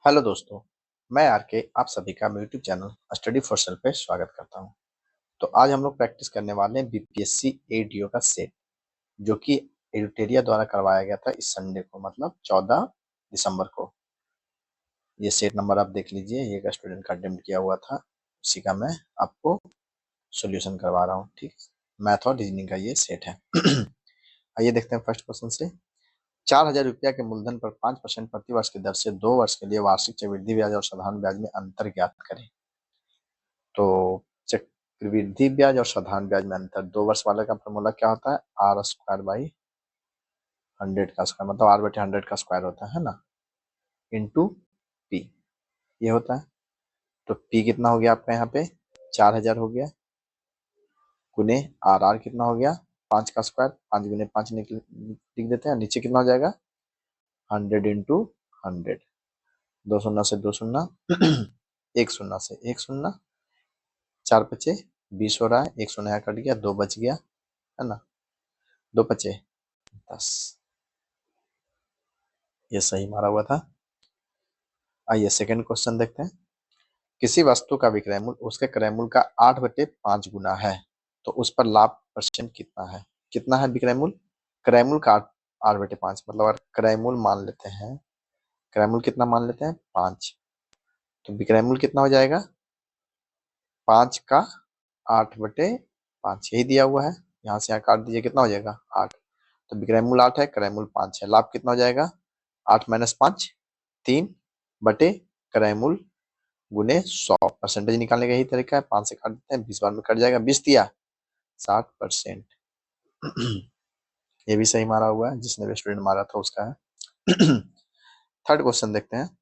Hello दोस्तों, मैं are के आप सभी का मेरे YouTube channel study for self पे स्वागत करता हूं। तो आज हम लोग प्रैक्टिस करने वाले हैं बीपीएससी एडीओ का सेट, जो कि एडिटेरिया द्वारा करवाया गया था इस संडे को, मतलब 14 दिसंबर को। ये सेट नंबर आप देख लीजिए, ये एक स्टूडेंट का अटेम्प्ट किया हुआ था, उसी का मैं आपको सोल्यूशन करवा रहा हूँ। ठीक, मैथ और रीजनिंग का ये सेट है। आइए देखते हैं फर्स्ट क्वेश्चन से। 4,000 रुपया के मूलधन पर 5% प्रतिवर्ष की दर से 2 वर्ष के लिए वार्षिक चक्रवृद्धि ब्याज और साधारण ब्याज में अंतर ज्ञात करें। तो चक्रवृद्धि ब्याज और साधारण ब्याज में अंतर, 2 वर्ष वाले का फॉर्मूला क्या होता है? आर स्क्वायर बाई 100 का स्क्वायर, मतलब आर बटे 100 का स्क्वायर होता है ना, इंटू पी, ये होता है। तो पी कितना हो गया आपका यहाँ पे? 4,000 हो गया, गुने आर, आर कितना हो गया? 5 का स्क्वायर, 5 गुने 5 लिख देते हैं। नीचे कितना हो जाएगा? 100 इंटू 100, 2 शून्य से 2 शून्य, 1 शून्य से 1 शून्य, 4 पचे 20 हो रहा है, 1 शून्य कट गया, 2 बच गया, है ना, 2 पचे 10, ये सही मारा हुआ था। आइए सेकंड क्वेश्चन देखते हैं। किसी वस्तु का विक्रय मूल्य उसके क्रय मूल्य का 8/5 गुना है, तो उस पर लाभ परसेंट कितना है? कितना है विक्रय मूल्य? क्रय मूल्य का 8/5, मतलब अगर क्रय मूल्य मान लेते हैं, क्रय मूल्य कितना मान लेते हैं? 5, तो विक्रय मूल्य कितना हो जाएगा? 5 का 8/5, यही दिया हुआ है। यहाँ से यहाँ काट दीजिए, कितना हो जाएगा? 8। तो विक्रय मूल्य 8 है, क्रय मूल्य 5 है, लाभ कितना हो जाएगा? 8 माइनस 5, 3 बटे क्रय मूल्य गुने 100। परसेंटेज निकालने का यही तरीका है, 5 से काट देते हैं, 20 बार में कट जाएगा, 20 दिया 60%। ये भी सही मारा हुआ है, जिसने भी स्टूडेंट मारा था उसका है। थर्ड क्वेश्चन देखते हैं।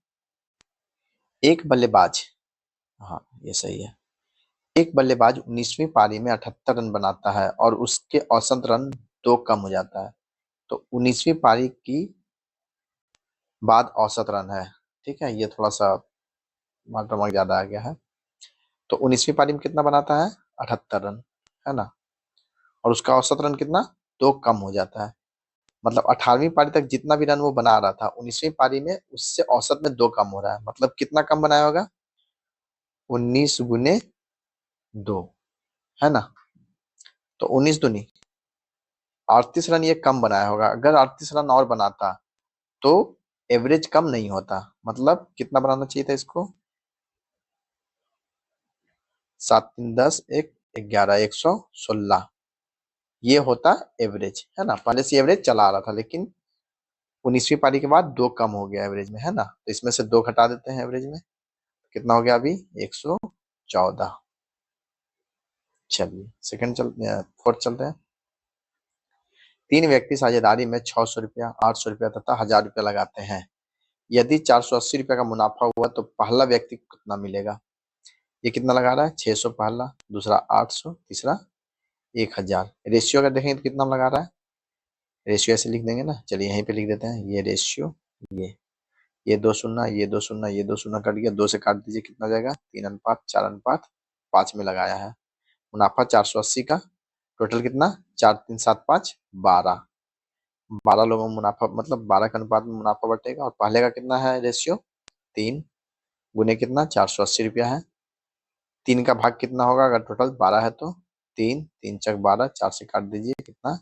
एक बल्लेबाज, हाँ ये सही है, एक बल्लेबाज 19वीं पारी में 78 रन बनाता है और उसके औसत रन 2 कम हो जाता है। तो 19वीं पारी की बाद औसत रन है, ठीक है, ये थोड़ा सा मात्रा ज्यादा आ गया है। तो 19वीं पारी में कितना बनाता है? 78 रन, है ना, और उसका औसत रन कितना? 2 कम हो जाता है। मतलब 18वीं पारी तक जितना भी रन वो बना रहा था, 19वीं पारी में उससे औसत में 2 कम हो रहा है। मतलब कितना कम बनाया होगा? 19 गुने 2, है ना, तो 19 दूनी 38 रन ये कम बनाया होगा। अगर 38 रन और बनाता तो एवरेज कम नहीं होता। मतलब कितना बनाना चाहिए था इसको? 7 3 10 1 11, 116, ये होता एवरेज, है ना। पहले से एवरेज चला आ रहा था, लेकिन 19वीं पारी के बाद 2 कम हो गया एवरेज में, है ना। तो इसमें से 2 घटा देते हैं एवरेज में, कितना हो गया अभी? 114। चलिए सेकंड फोर्थ चलते हैं। 3 व्यक्ति साझेदारी में 600 रुपया, 800 रुपया तथा 1000 रुपया लगाते हैं। यदि 480 रुपया का मुनाफा हुआ तो पहला व्यक्ति को कितना मिलेगा? ये कितना लगा रहा है? 600 पहला, दूसरा 800, तीसरा 1000। रेशियो अगर देखेंगे तो कितना लगा रहा है? रेशियो ऐसे लिख देंगे ना, चलिए यहीं पे लिख देते हैं, ये रेशियो, ये 2 शून्य, ये 2 शून्य, ये 2 शून्य कट गया, 2 से काट दीजिए, कितना जाएगा? 3:4:5 में लगाया है। मुनाफा 480 का, टोटल कितना? 4 3 7 5 12, 12 लोगों में मुनाफा, मतलब 12 के अनुपात में मुनाफा बटेगा। और पहले का कितना है रेशियो? 3 गुने कितना? 480 रुपया है। 3 का भाग कितना होगा अगर टोटल 12 है तो? 3 3 चक 12, 4 से काट दीजिए, कितना?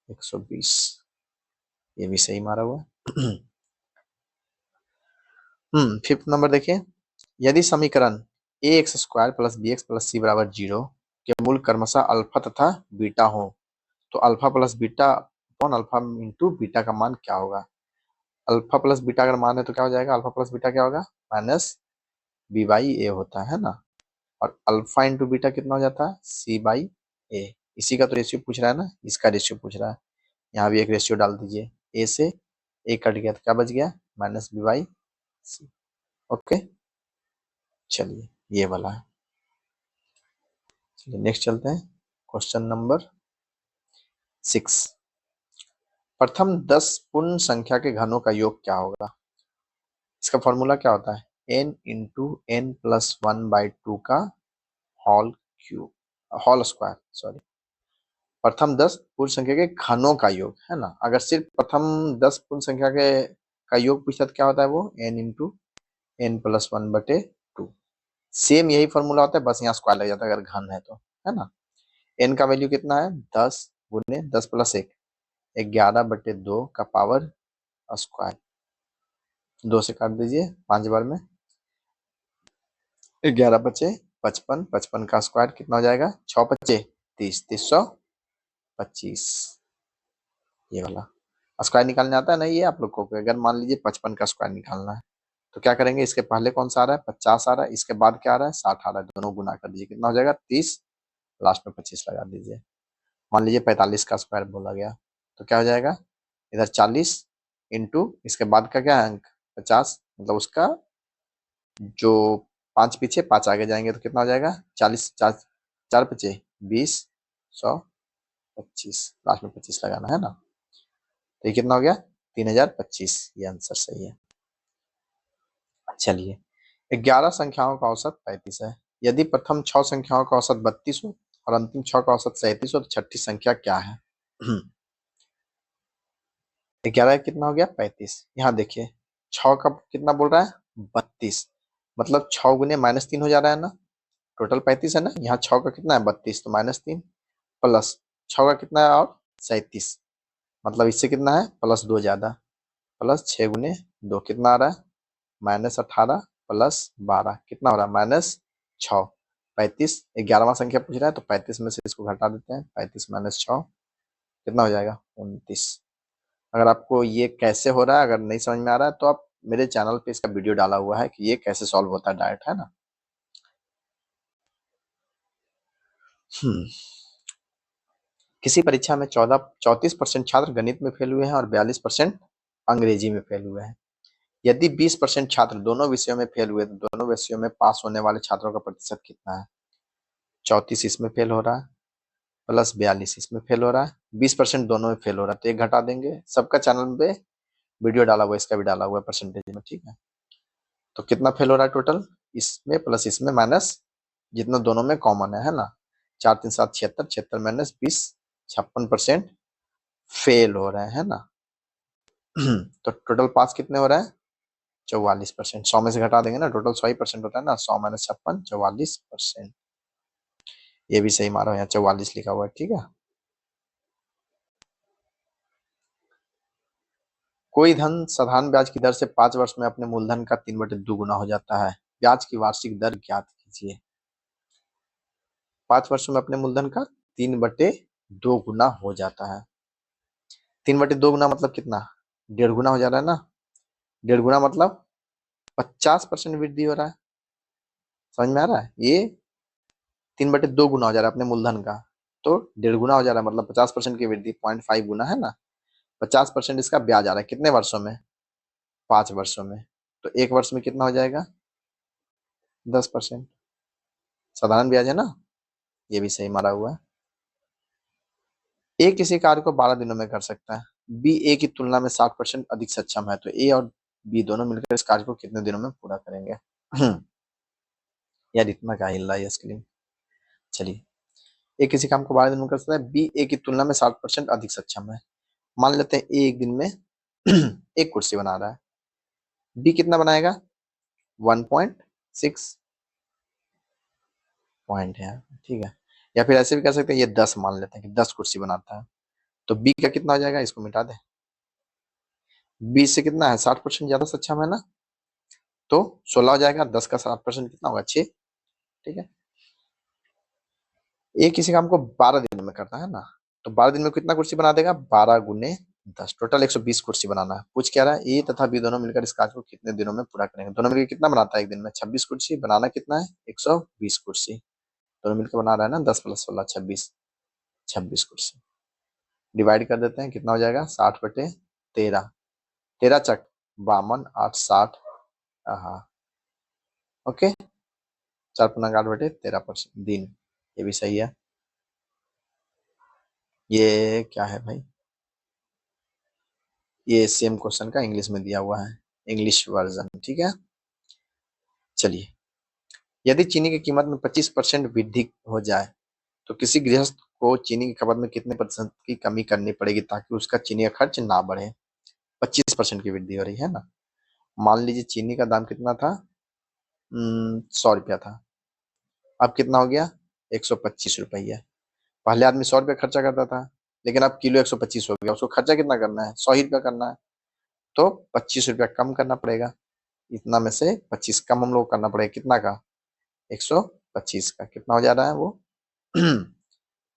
120, ये भी सही मारा हुआ। फिफ्थ नंबर देखिए। यदि समीकरण A X square plus B X plus C बराबर 0 के मूल क्रमशः अल्फा तथा बीटा हो, तो alpha plus beta upon alpha into beta का मान क्या होगा? अल्फा प्लस बीटा अगर मान है तो क्या हो जाएगा? अल्फा प्लस बीटा क्या होगा? माइनस बी बाई ए होता है ना। और अल्फा इंटू बीटा कितना हो जाता है? सी बाई ए। इसी का तो रेशियो पूछ रहा है ना, इसका रेशियो पूछ रहा है। यहाँ भी एक रेशियो डाल दीजिए, ए से ए कट गया तो क्या बच गया? Minus B by C. Okay, चलिए ये वाला है। चलिए नेक्स्ट चलते हैं, क्वेश्चन नंबर 6। प्रथम 10 पूर्ण संख्या के घनों का योग क्या होगा? इसका फॉर्मूला क्या होता है? n इंटू एन प्लस 1/2 का whole cube, whole square, sorry. प्रथम 10 पूर्ण संख्या के घनों का योग, है ना। अगर सिर्फ प्रथम 10 पूर्ण संख्या के का योग पूछता तो क्या होता है वो? n into n+1/2। सेम यही फॉर्मूला होता है, बस यहाँ स्क्वायर लग जाता है अगर घन है तो, है ना। n का वैल्यू कितना है 10 गुने 10 + 1 11/2 का पावर स्क्वायर। 2 से काट दीजिए 5 बार में, 11 बचे 55, 55 का स्क्वायर कितना हो जाएगा 6 बचे 30, 325। ये वाला स्क्वायर निकालने आता है ना ये आप लोग को। अगर मान लीजिए 55 का स्क्वायर निकालना है तो क्या करेंगे, इसके पहले कौन सा आ रहा है 50 आ रहा है, इसके बाद क्या आ रहा है 60 आ रहा है, दोनों गुना कर दीजिए कितना हो जाएगा 30, लास्ट में 25 लगा दीजिए। मान लीजिए 45 का स्क्वायर बोला गया तो क्या हो जाएगा, इधर 40 इंटू इसके बाद का क्या है अंक 50, मतलब उसका जो 5 पीछे 5 आगे जाएंगे तो कितना हो जाएगा 40, 4 4 बचे 20, 100, 25, लास्ट में 25 लगाना है ना। तो ये कितना हो गया 3025, ये आंसर सही है। चलिए 11 संख्याओं का औसत 35 है। यदि प्रथम 6 संख्याओं का औसत 32 हो और अंतिम 6 का औसत 37 हो तो छठी संख्या क्या है। 11 कितना हो गया 35, यहाँ देखिए 6 का कितना बोल रहा है 32, मतलब 6 गुने -3 हो जा रहा है ना, टोटल 35 है ना, यहाँ 6 का कितना है 32 तो -3 प्लस 6 का कितना है और 37, मतलब इससे कितना है +2 ज्यादा, प्लस 6 गुने 2 कितना आ रहा है -18 प्लस 12 कितना हो रहा है -6। 35 11वां संख्या पूछ रहा है तो 35 में से इसको घटा देते हैं, 35 - 6 कितना हो जाएगा 29। अगर आपको ये कैसे हो रहा है अगर नहीं समझ में आ रहा है तो आप मेरे चैनल पे इसका वीडियो डाला हुआ है कि ये कैसे सॉल्व होता है डायरेक्ट, है ना। किसी परीक्षा में 34% छात्र गणित में फेल हुए हैं और 42% अंग्रेजी में फेल हुए हैं। यदि 20% छात्र दोनों विषयों में फेल हुए तो दोनों विषयों में पास होने वाले छात्रों का प्रतिशत कितना है। 34 इसमें फेल हो रहा है प्लस 42 इसमें फेल हो रहा है, 20% दोनों में फेल हो रहा है, तो एक घटा देंगे। सबका चैनल पे वीडियो डाला हुआ है, इसका भी डाला हुआ है परसेंटेज में, ठीक है। तो कितना फेल हो रहा है टोटल, इसमें प्लस इसमें माइनस जितना दोनों में कॉमन है ना। 4 3 7 76, 76 - 20 56% फेल हो रहे हैं ना। तो टोटल पास कितने हो रहे हैं 44%। 100 में से घटा देंगे ना, टोटल 100% होता है ना, 100 - 56 44%। ये भी सही मारा, यहाँ 44 लिखा हुआ है, ठीक है। कोई धन साधारण ब्याज की दर से 5 वर्ष में अपने मूलधन का 3/2 गुना हो जाता है, ब्याज की वार्षिक दर ज्ञात कीजिए। 5 वर्षों में अपने मूलधन का 3/2 गुना हो जाता है। 3/2 गुना मतलब कितना 1.5 गुना हो जा रहा है ना, 1.5 गुना मतलब 50% वृद्धि हो रहा है, समझ में आ रहा है। ये 3/2 गुना हो जा रहा है अपने मूलधन का, तो 1.5 गुना हो जा रहा है, मतलब 50% की वृद्धि 0.5 गुना है ना। 50% इसका ब्याज आ रहा है कितने वर्षों में 5 वर्षों में, तो एक वर्ष में कितना हो जाएगा 10%। साधारण ब्याज है ना, ये भी सही मारा हुआ है। ए किसी कार्य को 12 दिनों में कर सकता है, बी ए की तुलना में 60% अधिक सक्षम है, तो ए और बी दोनों मिलकर इस कार्य को कितने दिनों में पूरा करेंगे। यार इतना क्या हिल रहा है स्क्रीन। चलिए ए किसी काम को 12 दिन में कर सकता है, बी ए की तुलना में 60% अधिक सक्षम है। मान लेते हैं ए एक दिन में एक कुर्सी बना रहा है, बी कितना बनाएगा 1.6 पॉइंट है, ठीक है। या फिर ऐसे भी कर सकते हैं, ये 10 मान लेते हैं कि 10 कुर्सी बनाता है, तो बी का कितना हो जाएगा, इसको मिटा दे, बी से कितना है 60% ज्यादा सक्षम है ना, तो 16 हो जाएगा, 10 का 60% कितना होगा 6, ठीक है। ए किसी काम को 12 दिन में करता है ना, तो 12 दिन में कितना कुर्सी बना देगा 12 गुने 10, टोटल 120 कुर्सी बनाना है। पूछ क्या रहा है, ए तथा बी दोनों मिलकर इस कार्य को कितने दिनों में पूरा करेंगे। दोनों मिलकर कितना बनाता है एक दिन में 26 कुर्सी, बनाना कितना है 120 कुर्सी, दोनों मिलकर बना रहा है ना 10 + 16 26, 26 कुर्सी। डिवाइड कर देते हैं कितना हो जाएगा 60/13, 13 चक 52 8 60, हाँ ओके, 4×8/13% दिन, ये भी सही है। ये क्या है भाई, ये सेम क्वेश्चन का इंग्लिश में दिया हुआ है, इंग्लिश वर्जन, ठीक है। चलिए यदि चीनी की कीमत में 25% वृद्धि हो जाए तो किसी गृहस्थ को चीनी की खपत में कितने प्रतिशत की कमी करनी पड़ेगी ताकि उसका चीनी का खर्च ना बढ़े। 25% की वृद्धि हो रही है ना, मान लीजिए चीनी का दाम कितना था, 100 रुपया था, अब कितना हो गया, 125 रुपया। पहले आदमी 100 रुपया खर्चा करता था, लेकिन अब किलो 125 हो गया, उसको खर्चा कितना करना है, 100 ही रुपया करना है, तो 25 रुपया कम करना पड़ेगा। इतना में से 25 कम हम लोग करना पड़ेगा, कितना का, 125 का। कितना हो जा रहा है वो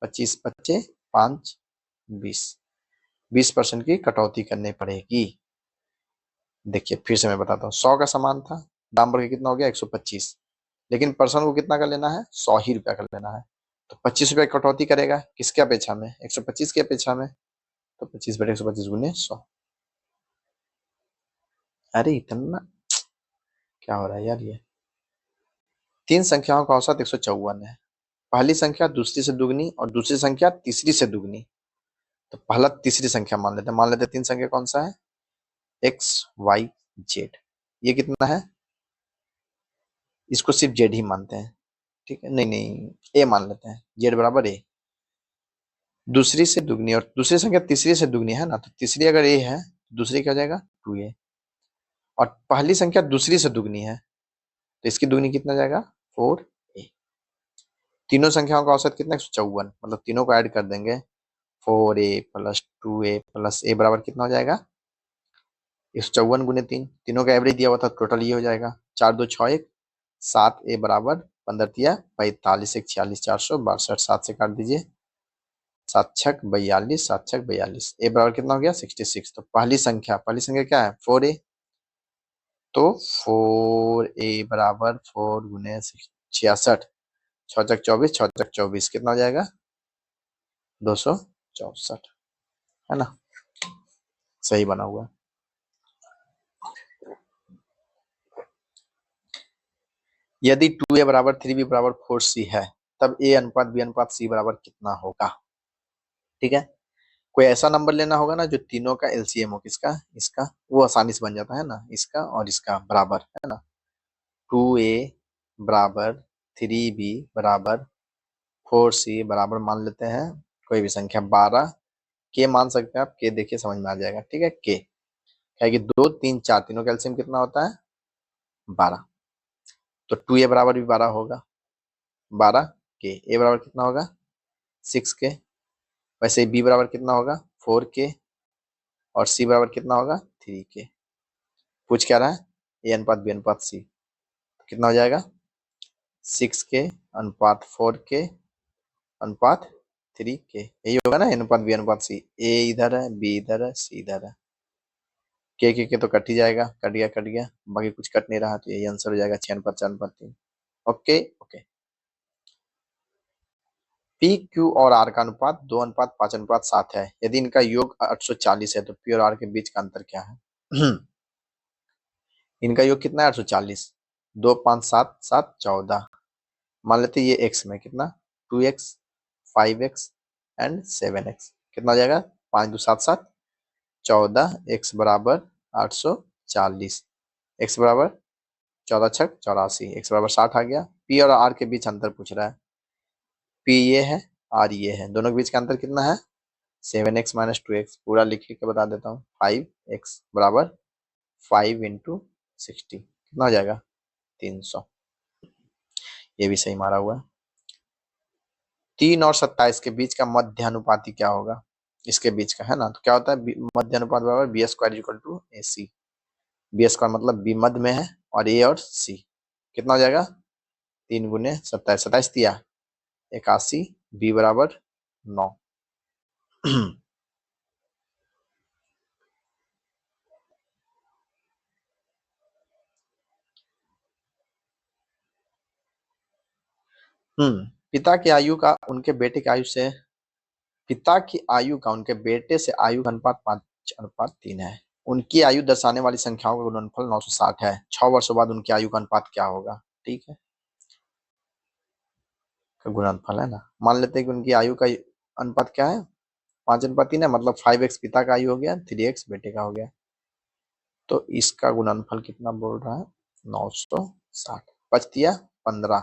25 बच्चे 5 20, 20% की कटौती करनी पड़ेगी। देखिए फिर से मैं बताता हूँ, 100 का सामान था, दाम बढ़ के कितना हो गया, 125, लेकिन पर्सन को कितना का लेना है, 100 ही रुपया का लेना है, तो 25 रुपया कटौती करेगा, किसके अपेक्षा में, 125 की अपेक्षा में, तो 25/125 गुने 100। अरे इतना क्या हो रहा है यार, ये तीन संख्याओं का औसत 154 है। पहली संख्या दूसरी से दुगनी और दूसरी संख्या तीसरी से दुगनी, तो पहला तीसरी संख्या मान लेते तीन संख्या कौन सा है, XYZ। ये कितना है, इसको सिर्फ जेड ही मानते हैं, ठीक है, नहीं नहीं ए मान लेते हैं, जेड बराबर ए। दूसरी से दुगनी और दूसरी संख्या तीसरी से दुगनी है ना, तो तीसरी अगर ए है, दूसरी क्या हो जाएगा 2a, और पहली संख्या दूसरी से दुगनी है, तो इसकी दुगनी कितना जाएगा 4a। तीनों संख्याओं का औसत कितना 154, मतलब तीनों को ऐड कर देंगे, 4a plus 2a plus a बराबर कितना हो जाएगा 154 गुने 3, तीनों का एवरेज दिया हुआ था, टोटल ये हो जाएगा 4×2=6, 7a बराबर 15×3=45, 1 46, 462, 7 से काट दीजिए, 7×6=42, 7×6=42, ए बराबर कितना हो गया 66। तो पहली संख्या क्या है 4a, तो 4a बराबर 4 गुने 66, 6×6=24, 6×6=24, कितना हो जाएगा 264, है ना, सही बना हुआ। यदि 2a बराबर 3b बराबर 4c है, तब a अनुपात b अनुपात c बराबर कितना होगा। ठीक है, कोई ऐसा नंबर लेना होगा ना जो तीनों का एलसीएम हो, किसका, इसका, वो आसानी से बन जाता है ना, इसका और इसका बराबर, है ना। 2a बराबर 3b बराबर 4c बराबर मान लेते हैं कोई भी संख्या 12, के मान सकते हैं आप, के देखिए समझ में आ जाएगा, ठीक है। के है कि 2 3 4 तीनों का एलसीएम कितना होता है 12, तो 2a बराबर भी 12 होगा, 12 के, ए बराबर कितना होगा 6 के, वैसे बी बराबर कितना होगा 4 के, और सी बराबर कितना होगा 3 के। पूछ क्या रहा है, ए अनुपात बी अनुपात सी, तो कितना हो जाएगा 6 के अनुपात 4 के अनुपात 3 के, यही होगा ना, ए अनुपात बी अनुपात सी। ए इधर है, बी इधर है, सी इधर है, के तो कट ही जाएगा, कट गया, बाकी कुछ कट नहीं रहा, तो यही आंसर हो जाएगा 6:4:3। Okay okay. पी क्यू और आर का अनुपात 2:5:7 है, यदि इनका योग 840 है, तो पी और आर के बीच का अंतर क्या है इनका योग कितना है 840, 2 5 7 7 14, मान लेते ये एक्स में कितना 2x 5x एंड 7x, कितना हो जाएगा 5×2=7 14, x बराबर 840, x बराबर 14×6=84, x बराबर 60 आ गया। पी और आर के बीच अंतर पूछ रहा है, पी ये है, आर ये है, दोनों के बीच का अंतर कितना है 7x - 2x, पूरा लिख के बता देता हूँ, 5x बराबर 5×60, कितना हो जाएगा 300, ये भी सही मारा हुआ है। 3 और 27 के बीच का मध्यानुपाती क्या होगा, इसके बीच का है ना, तो क्या होता है मध्यानुपात बराबर b² = ac, b² मतलब b मध्य में है और a और c, कितना हो जाएगा 3×27, 27 दिया 81, b बराबर 9 पिता की आयु का उनके बेटे की आयु से, पिता की आयु का उनके बेटे से आयु का अनुपात 5:3 है, उनकी आयु दर्शाने वाली संख्याओं का गुणनफल 960 है, 6 वर्षों बाद उनकी आयु का अनुपात क्या होगा। ठीक है, का गुणनफल है ना, मान लेते हैं कि उनकी आयु का अनुपात क्या है 5:3 है, मतलब 5x पिता का आयु हो गया, 3x बेटे का हो गया, तो इसका गुणनफल कितना बोल रहा है 960, बच दिया 15,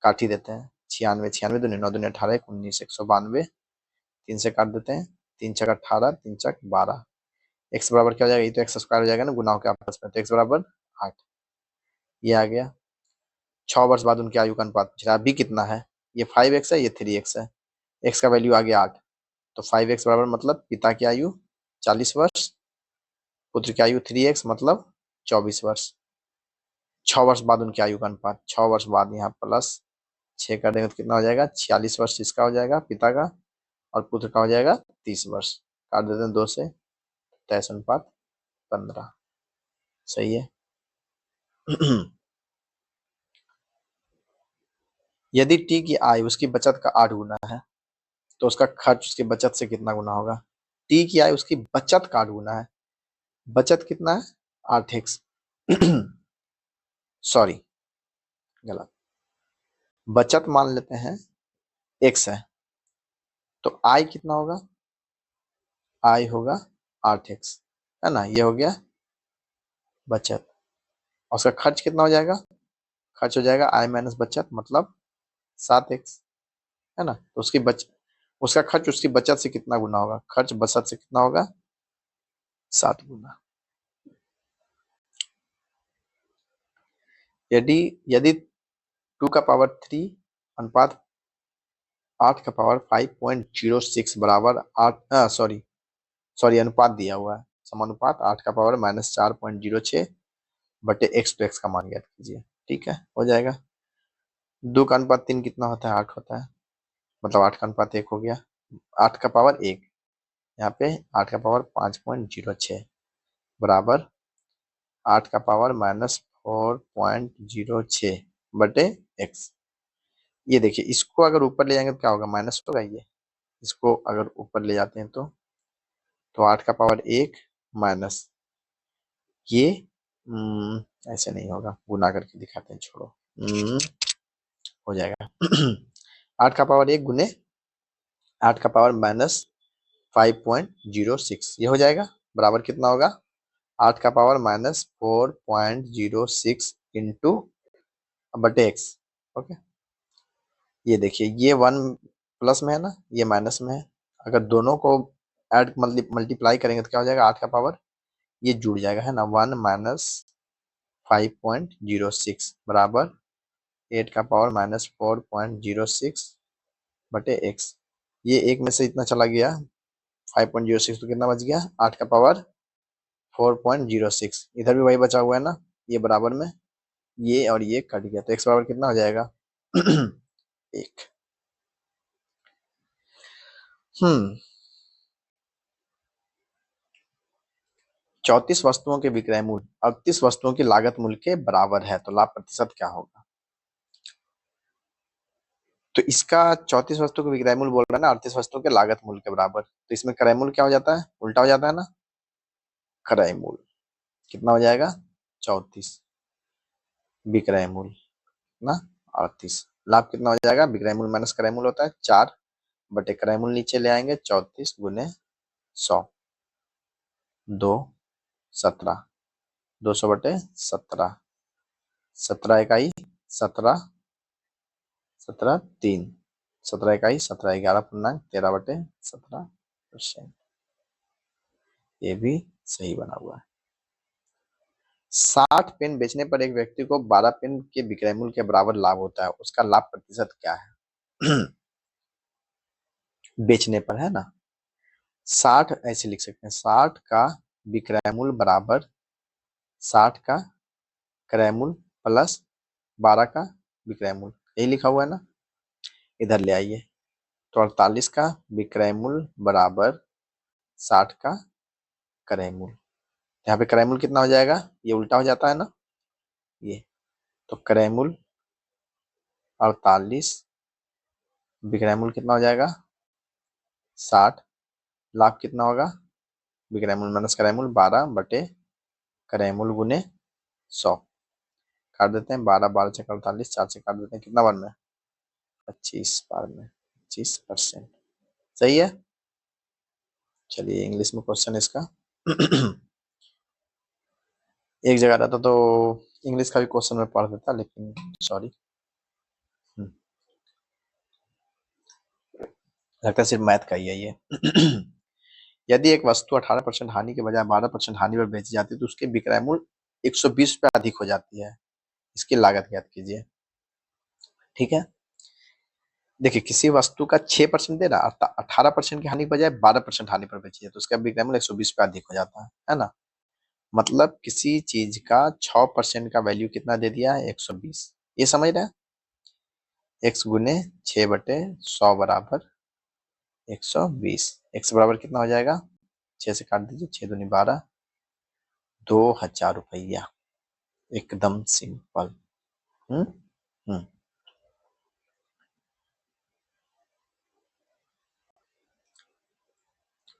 काट ही देते हैं, 96 96 दूनी 9 दूनी 18 19 192, 3 से काट देते हैं, 3 × 18 3 × 12, x बराबर क्या हो जाएगा, ये तो x स्क्वायर हो जाएगा ना, गुना होकर आपस में, तो x बराबर 8 ये आ गया। 6 वर्ष बाद उनके आयु का अनुपात पूछ रहा है। अभी कितना है, ये 5x है, ये 3x है, x का वैल्यू आ गया 8, तो 5x बराबर मतलब पिता की आयु 40 वर्ष, पुत्र की आयु 3x मतलब 24 वर्ष। 6 वर्ष बाद उनकी आयु का अनुपात, 6 वर्ष बाद यहाँ प्लस 6 कर देंगे तो कितना हो जाएगा, 46 वर्ष इसका हो जाएगा पिता का, और पुत्र का हो जाएगा 30 वर्ष। काट देते हैं 2 से, 23 अनुपात 15। सही है। यदि टी की आय उसकी बचत का 8 गुना है तो उसका खर्च उसकी बचत से कितना गुना होगा। टी की आय उसकी बचत का 8 गुना है, बचत कितना है 8x, सॉरी गलत, बचत मान लेते हैं x है, तो आय कितना होगा, आय होगा 8x, है ना, ये हो गया बचत। और उसका खर्च कितना हो जाएगा, खर्च हो जाएगा आय माइनस बचत मतलब 7x, है ना, तो उसका खर्च उसकी बचत से कितना गुना होगा, खर्च बचत से कितना होगा 7 गुना। यदि यदि 2 का पावर 3 अनुपात 8 का पावर 5.06 बराबर 8 सॉरी अनुपात दिया हुआ है, समानुपात 8 का पावर -4.06 बटे x, तो x का मान ज्ञात कीजिए। ठीक है, हो जाएगा। 2 का अनुपात 3 कितना होता है, 8 होता है, मतलब 8 का अनुपात 1 हो गया, 8 का पावर 1, यहाँ पे 8 का पावर 5.06 बराबर 8 का पावर -4.06 बटे x। ये देखिए, इसको अगर ऊपर ले जाएंगे तो क्या होगा, माइनस होगा, ये इसको अगर ऊपर ले जाते हैं तो 8 का पावर 1 माइनस ये ऐसे नहीं होगा, गुना करके दिखाते हैं, छोड़ो, हो जाएगा। 8 का पावर 1 गुने 8 का पावर -5.06, ये हो जाएगा, बराबर कितना होगा 8 का पावर -4.06 इंटू बटे x। ओके, ये देखिए, ये 1 प्लस में है ना, ये माइनस में है, अगर दोनों को ऐड मल्टीप्लाई करेंगे तो क्या हो जाएगा, 8 का पावर ये जुड़ जाएगा, है ना, 1 माइनस 5.06 बराबर 8 का पावर -4.06 बटे x। ये एक में से इतना चला गया 5.06, तो कितना बच गया, 8 का पावर 4.06, इधर भी वही बचा हुआ है ना, ये बराबर में ये और ये कट गया, तो x बराबर कितना हो जाएगा 1। 34 वस्तुओं के विक्रय मूल्य 38 वस्तुओं की लागत मूल्य के बराबर है, तो लाभ प्रतिशत क्या होगा। तो इसका 34 वस्तुओं के विक्रय मूल्य बोल रहा है ना, 38 वस्तुओं के लागत मूल्य के बराबर, तो इसमें क्रय मूल्य क्या हो जाता है, उल्टा हो जाता है ना, क्रय मूल्य कितना हो जाएगा 34, विक्रय मूल्य ना 38, लाभ कितना हो जाएगा, विक्रय मूल्य माइनस क्रय मूल्य होता है 4 बटे क्रय मूल्य नीचे ले आएंगे 34 गुने 100, 2 17, 200 बटे 17, 17 इकाई 17, 17 3, 17 इकाई 17 11 पूर्णांक 13 बटे 17%, ये भी सही बना हुआ है। 60 पेन बेचने पर एक व्यक्ति को 12 पेन के विक्रय मूल्य के बराबर लाभ होता है, उसका लाभ प्रतिशत क्या है। बेचने पर, है ना, 60 ऐसे लिख सकते हैं, 60 का विक्रय मूल्य बराबर 60 का क्रय मूल्य प्लस 12 का विक्रय मूल्य, यही लिखा हुआ है ना, इधर ले आइए, तो 48 का विक्रय मूल्य बराबर 60 का क्रय मूल्य, यहाँ पे क्रय मूल्य कितना हो जाएगा, ये उल्टा हो जाता है ना, ये, तो क्रय मूल्य 48, विक्रय मूल्य कितना हो जाएगा 60, लाभ कितना होगा, विक्रय मूल्य माइनस क्रय मूल्य 12 बटे क्रय मूल्य गुने 100, काट देते हैं, 12 12 से 48, 4 से काट देते हैं, कितना बार में 25 बार में 25%, सही है। चलिए इंग्लिश में क्वेश्चन इसका। एक जगह रहता तो इंग्लिश का भी क्वेश्चन में पढ़ देता, लेकिन सॉरी, लगता है सिर्फ मैथ का ही है ये। यदि एक वस्तु 18% हानि के बजाय 12% हानि पर बेची जाती है तो उसके विक्रय मूल्य 120 रुपये अधिक हो जाती है। इसकी लागत ज्ञात कीजिए। ठीक है, देखिए किसी वस्तु का 6% दे रहा, 18% की हानि के बजाय 12% हानि पर बेची है तो उसका विक्रय मूल्य 120 रुपये अधिक हो जाता है ना। मतलब किसी चीज का 6% का वैल्यू कितना दे दिया है, 120। ये समझ रहे हैं, x गुने 6/100 बराबर 120। x बराबर कितना हो जाएगा, 6 से काट दीजिए, 6 दूनी 12, 2000 रुपया। एकदम सिंपल। हम्म हम्म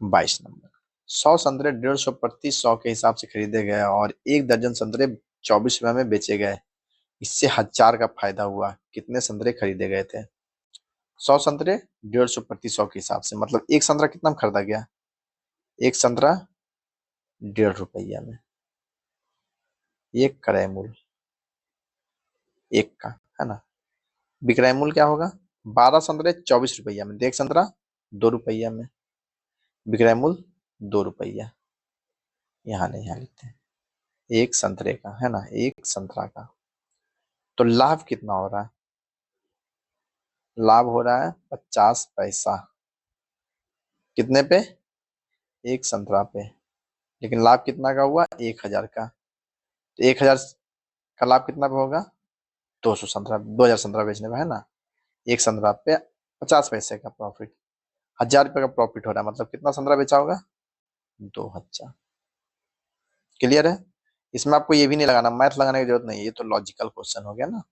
22 नंबर। 100 संतरे 150 प्रति 100 के हिसाब से खरीदे गए और 1 दर्जन संतरे 24 रुपए में बेचे गए। इससे 1000 का फायदा हुआ। कितने संतरे खरीदे गए थे? 100 संतरे 150 प्रति 100 के हिसाब से, मतलब एक संतरा कितना में खरीदा गया, एक संतरा 1.5 रुपया में। एक क्रय मूल्य एक का, है ना। विक्रय मूल्य क्या होगा, 12 संतरे 24 रुपया में, एक संतरा 2 रुपया में, विक्रय मूल्य 2 रुपया। यहाँ नहीं, यहाँ लिखते हैं एक संतरे का, है ना, एक संतरा का। तो लाभ कितना हो रहा है, लाभ हो रहा है 50 पैसा। कितने पे, एक संतरा पे। लेकिन लाभ कितना का हुआ, 1000 का। तो 1000 का लाभ कितना पे होगा, 2000 संतरा बेचने में, है ना। एक संतरा पे 50 पैसे का प्रॉफिट, 1000 रुपये का प्रॉफिट हो रहा है, मतलब कितना संतरा बेचा होगा, 2000। क्लियर है। इसमें आपको ये भी नहीं लगाना, मैथ लगाने की जरूरत नहीं है, ये तो लॉजिकल क्वेश्चन हो गया ना।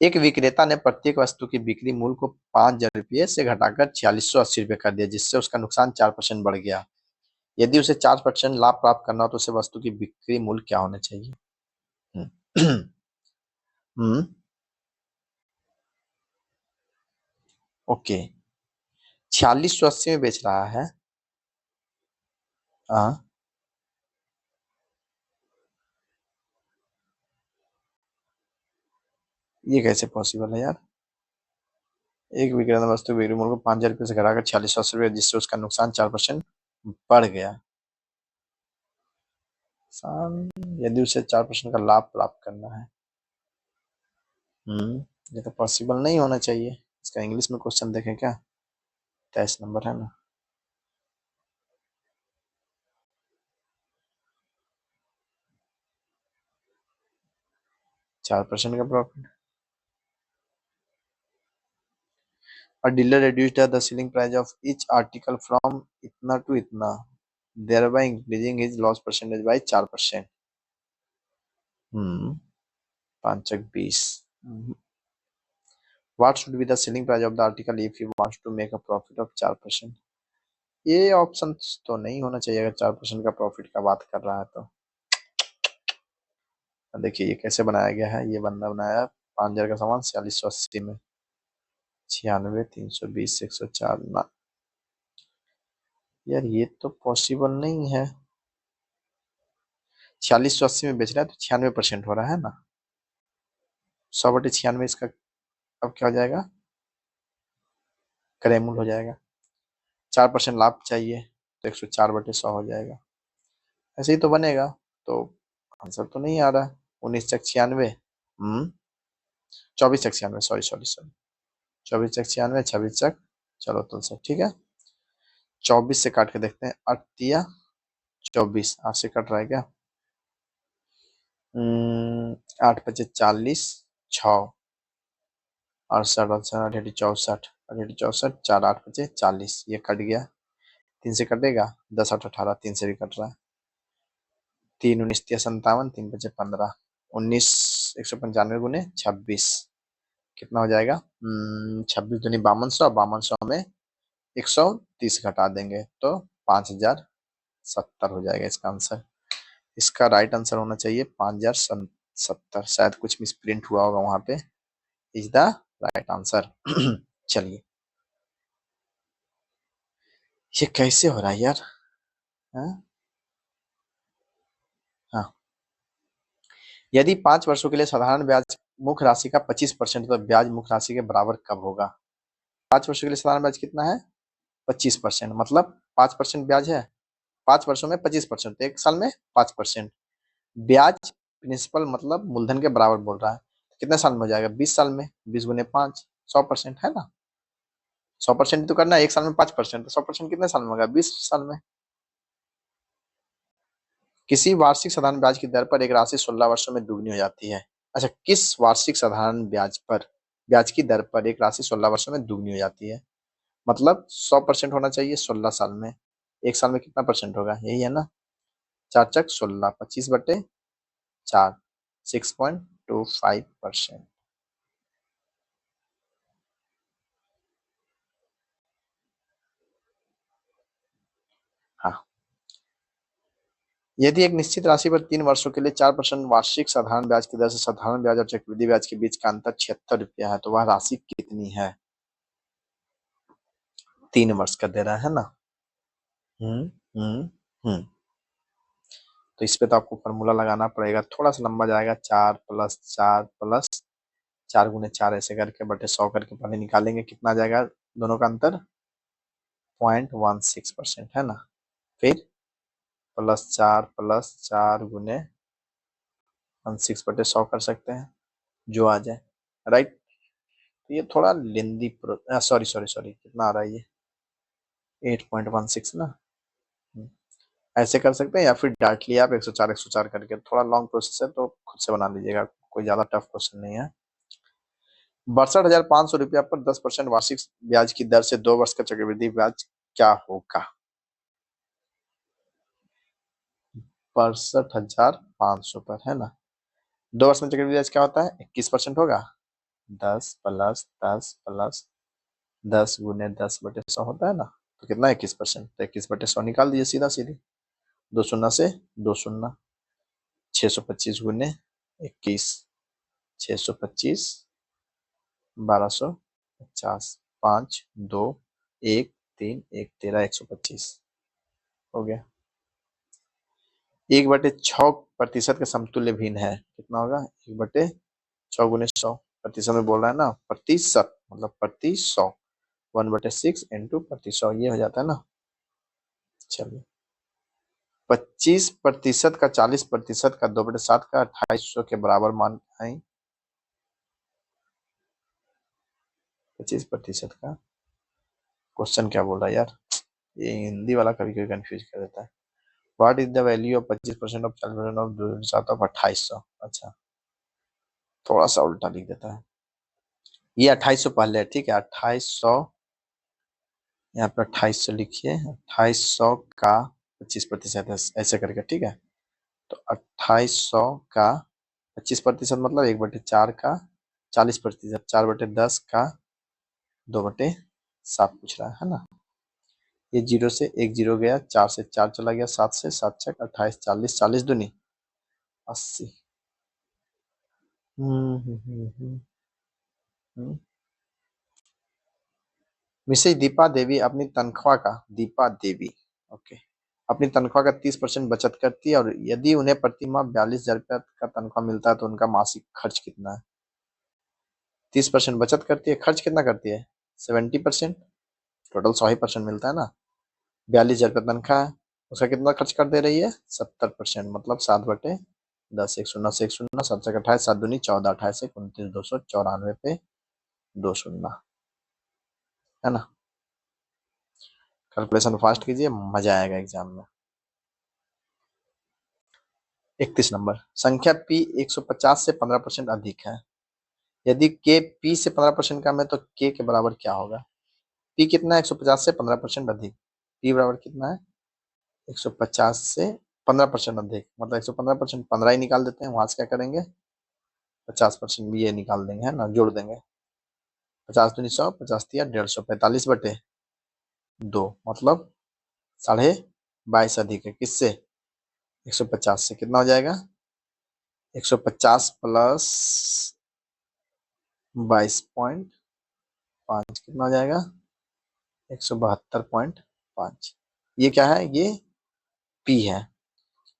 एक विक्रेता ने प्रत्येक वस्तु की बिक्री मूल्य को 5000 रुपये से घटाकर 4680 रुपये कर दिया, जिससे उसका नुकसान 4% बढ़ गया। यदि उसे 4% लाभ प्राप्त करना हो तो उसे वस्तु की बिक्री मूल्य क्या होना चाहिए? हम्म हम्म, ओके, 4680 में बेच रहा है। हाँ, ये कैसे पॉसिबल है यार। एक विक्रेता ने वस्तु की बिक्री मूल्य को 5000 रुपये से घटाकर 4680 रुपये, जिससे उसका नुकसान 4% बढ़ गया। यदि उसे 4% का लाभ प्राप्त करना है। ये तो पॉसिबल नहीं होना चाहिए। इसका इंग्लिश में क्वेश्चन देखें क्या, 23 नंबर है ना। 4% का profit. A dealer reduced the selling price of each article from इतना to इतना, thereby increasing his loss percentage by 4%। Hmm 5 20। What should be the selling price of the article if he wants to make a profit of 4%? ये option तो नहीं होना चाहिए अगर 4% का profit का बात कर रहा है तो। देखिए ये कैसे बनाया गया है, ये बंदा बनाया 5000 का सामान 4680 में, 96 320 104 ना। यार ये तो पॉसिबल नहीं है। 4680 में बेच रहा है तो 96% हो रहा है ना। 100/96 इसका अब क्या हो जाएगा, क्रय मूल्य हो जाएगा। 4% लाभ चाहिए तो 104/100 हो जाएगा। ऐसे ही तो बनेगा। तो आंसर तो नहीं आ रहा। 19 96, 24 96, सॉरी सॉरी सॉरी, 24 96, 26 चलो तो सर ठीक है। 24 से काट के देखते हैं, 8 24, 8 से कट रहा है क्या, 8 × 5 = 40, 6 68 68 64 64 4 8 × 5 = 40, ये कट गया। 3 से कटेगा, 10 8 18, 3 से भी कट रहा है। 3 19 57, 3 5 15, 19 195 गुने 26 कितना हो जाएगा, 26 दूनी 5200, 5200 में 130 घटा देंगे तो 5070 हो जाएगा इसका आंसर। इसका राइट आंसर होना चाहिए 5070। शायद कुछ मिसप्रिंट हुआ होगा वहां पे, इज द राइट आंसर। चलिए, ये कैसे हो रहा है यार। हाँ हाँ। यदि 5 वर्षों के लिए साधारण ब्याज मुख्य राशि का 25% तो ब्याज मुख्य राशि के बराबर कब होगा? 5 वर्षों के लिए साधारण ब्याज कितना है, 25%, मतलब 5% ब्याज है, 5 वर्षों में 25%, तो 1 साल में 5%। ब्याज प्रिंसिपल मतलब मूलधन के बराबर बोल रहा है, कितने साल में हो जाएगा? 20 साल में, 20 गुने 5, 100% है ना। 100% तो करना है, 1 साल में 5%, तो 100% कितने साल में होगा? 20 साल में। किसी वार्षिक साधारण ब्याज की दर पर एक राशि 16 वर्षों में दुगनी हो जाती है। अच्छा, किस वार्षिक साधारण ब्याज की दर पर एक राशि 16 वर्षों में दुगनी हो जाती है? मतलब 100% होना चाहिए 16 साल में, 1 साल में कितना परसेंट होगा? यही है ना। 4 चक 16, 25/4, 6.25%। हाँ, यदि एक निश्चित राशि पर 3 वर्षों के लिए 4% वार्षिक साधारण ब्याज की दर से साधारण ब्याज और चक्रवृद्धि ब्याज के बीच का अंतर 76 रुपया है, तो वह राशि कितनी है? 3 वर्ष का दे रहा है ना। हम्म हम्म हम्म तो इस पे तो आपको फॉर्मूला लगाना पड़ेगा, थोड़ा सा लंबा जाएगा। 4 + 4 + 4 गुने 4 ऐसे करके बटे 100 करके पहले निकालेंगे, कितना आ जाएगा? दोनों का अंतर 0.16% है ना। फिर +4 + 4 गुने 16/100 कर सकते हैं, जो आ जाए, राइट। तो ये थोड़ा लेंदी सॉरी सॉरी सॉरी, कितना आ रहा है ये? 8.16 ना। हम्म, ऐसे कर सकते हैं, या फिर डायरेक्टली आप 104 करके, थोड़ा लॉन्ग प्रोसेस है तो खुद से बना लीजिएगा, कोई ज्यादा टफ क्वेश्चन नहीं है। 62,500 रुपया पर 10% वार्षिक ब्याज की दर से 2 वर्ष का चक्रवृद्धि ब्याज क्या होगा? 62,500 पर है ना। 2 वर्ष में चक्रवृद्धि ब्याज क्या होता है? 21% होगा। 10 + 10 + 10 गुने 10/100 होता है ना। तो कितना? 21%, तो 21/100 निकाल दीजिए सीधा सीधी। 2 शून्य से 2 शून्य, 625 गुने 21, 625, 1250, 5, 2, 1, 3, 1, 13, 125 हो गया। 1/6% का समतुल्य भिन्न है, कितना होगा? 1/6 गुने 100, प्रतिशत में बोल रहा है ना, प्रतिशत मतलब प्रति 100, 1/6 इंटू प्रति 100, ये हो जाता है ना। चलिए, 25% का 40% का 2/7 का 2800 के बराबर मान है। 25% का क्वेश्चन क्या बोल रहा है यार, ये हिंदी वाला कभी कभी कंफ्यूज कर देता है। What is the value of 25% of 40% of 2/7 of 2800? अच्छा, थोड़ा सा उल्टा लिख देता है। ये 2800 पहले है, ठीक है। 2800, यहाँ पे 2800 लिखिए, 2800 का 25% ऐसे करके, ठीक है। तो 2800 का 25% मतलब 1/4 का 40%, 4/10 का 2/7 पूछ रहा है ना। ये 0 से 1 0 गया, 4 से 4 चला गया, 7 से 7 छक 28, 40, 40 दूनी 80। मिसेज दीपा देवी अपनी तनख्वाह का, दीपा देवी, ओके, अपनी तनख्वाह का 30% बचत करती है, और यदि उन्हें प्रति माह 42,000 रुपया का तनख्वाह मिलता है तो उनका मासिक खर्च कितना है? 30% बचत करती है, खर्च कितना करती है? 70%, टोटल 100% मिलता है ना। 42,000 रुपया तनख्वाह है, उसका कितना खर्च कर दे रही है? 70%, मतलब 7/10, 1 शून्य से 1 शून्य, 7 से 28, 7 दूनी 14, 28 से 29, 294 पे 2 शून्य, है ना। कैलकुलेशन फास्ट कीजिए, मजा आएगा एग्जाम में। 31 नंबर, संख्या p 150 से 15% अधिक है, यदि k p से 15% कम है तो k के बराबर क्या होगा? p कितना है? 150 से 15% अधिक, p बराबर कितना है? 150 से 15% अधिक, मतलब 115%, 15 ही निकाल देते हैं, वहां से क्या करेंगे? 50% भी ये निकाल देंगे, है ना, जोड़ देंगे। 50 दूनी 100, 50 दिया 150, 45/2, मतलब 22.5 अधिक है किससे? 150 से। कितना हो जाएगा? 150 प्लस 22.5 कितना हो जाएगा? 172.5। ये क्या है? ये पी है।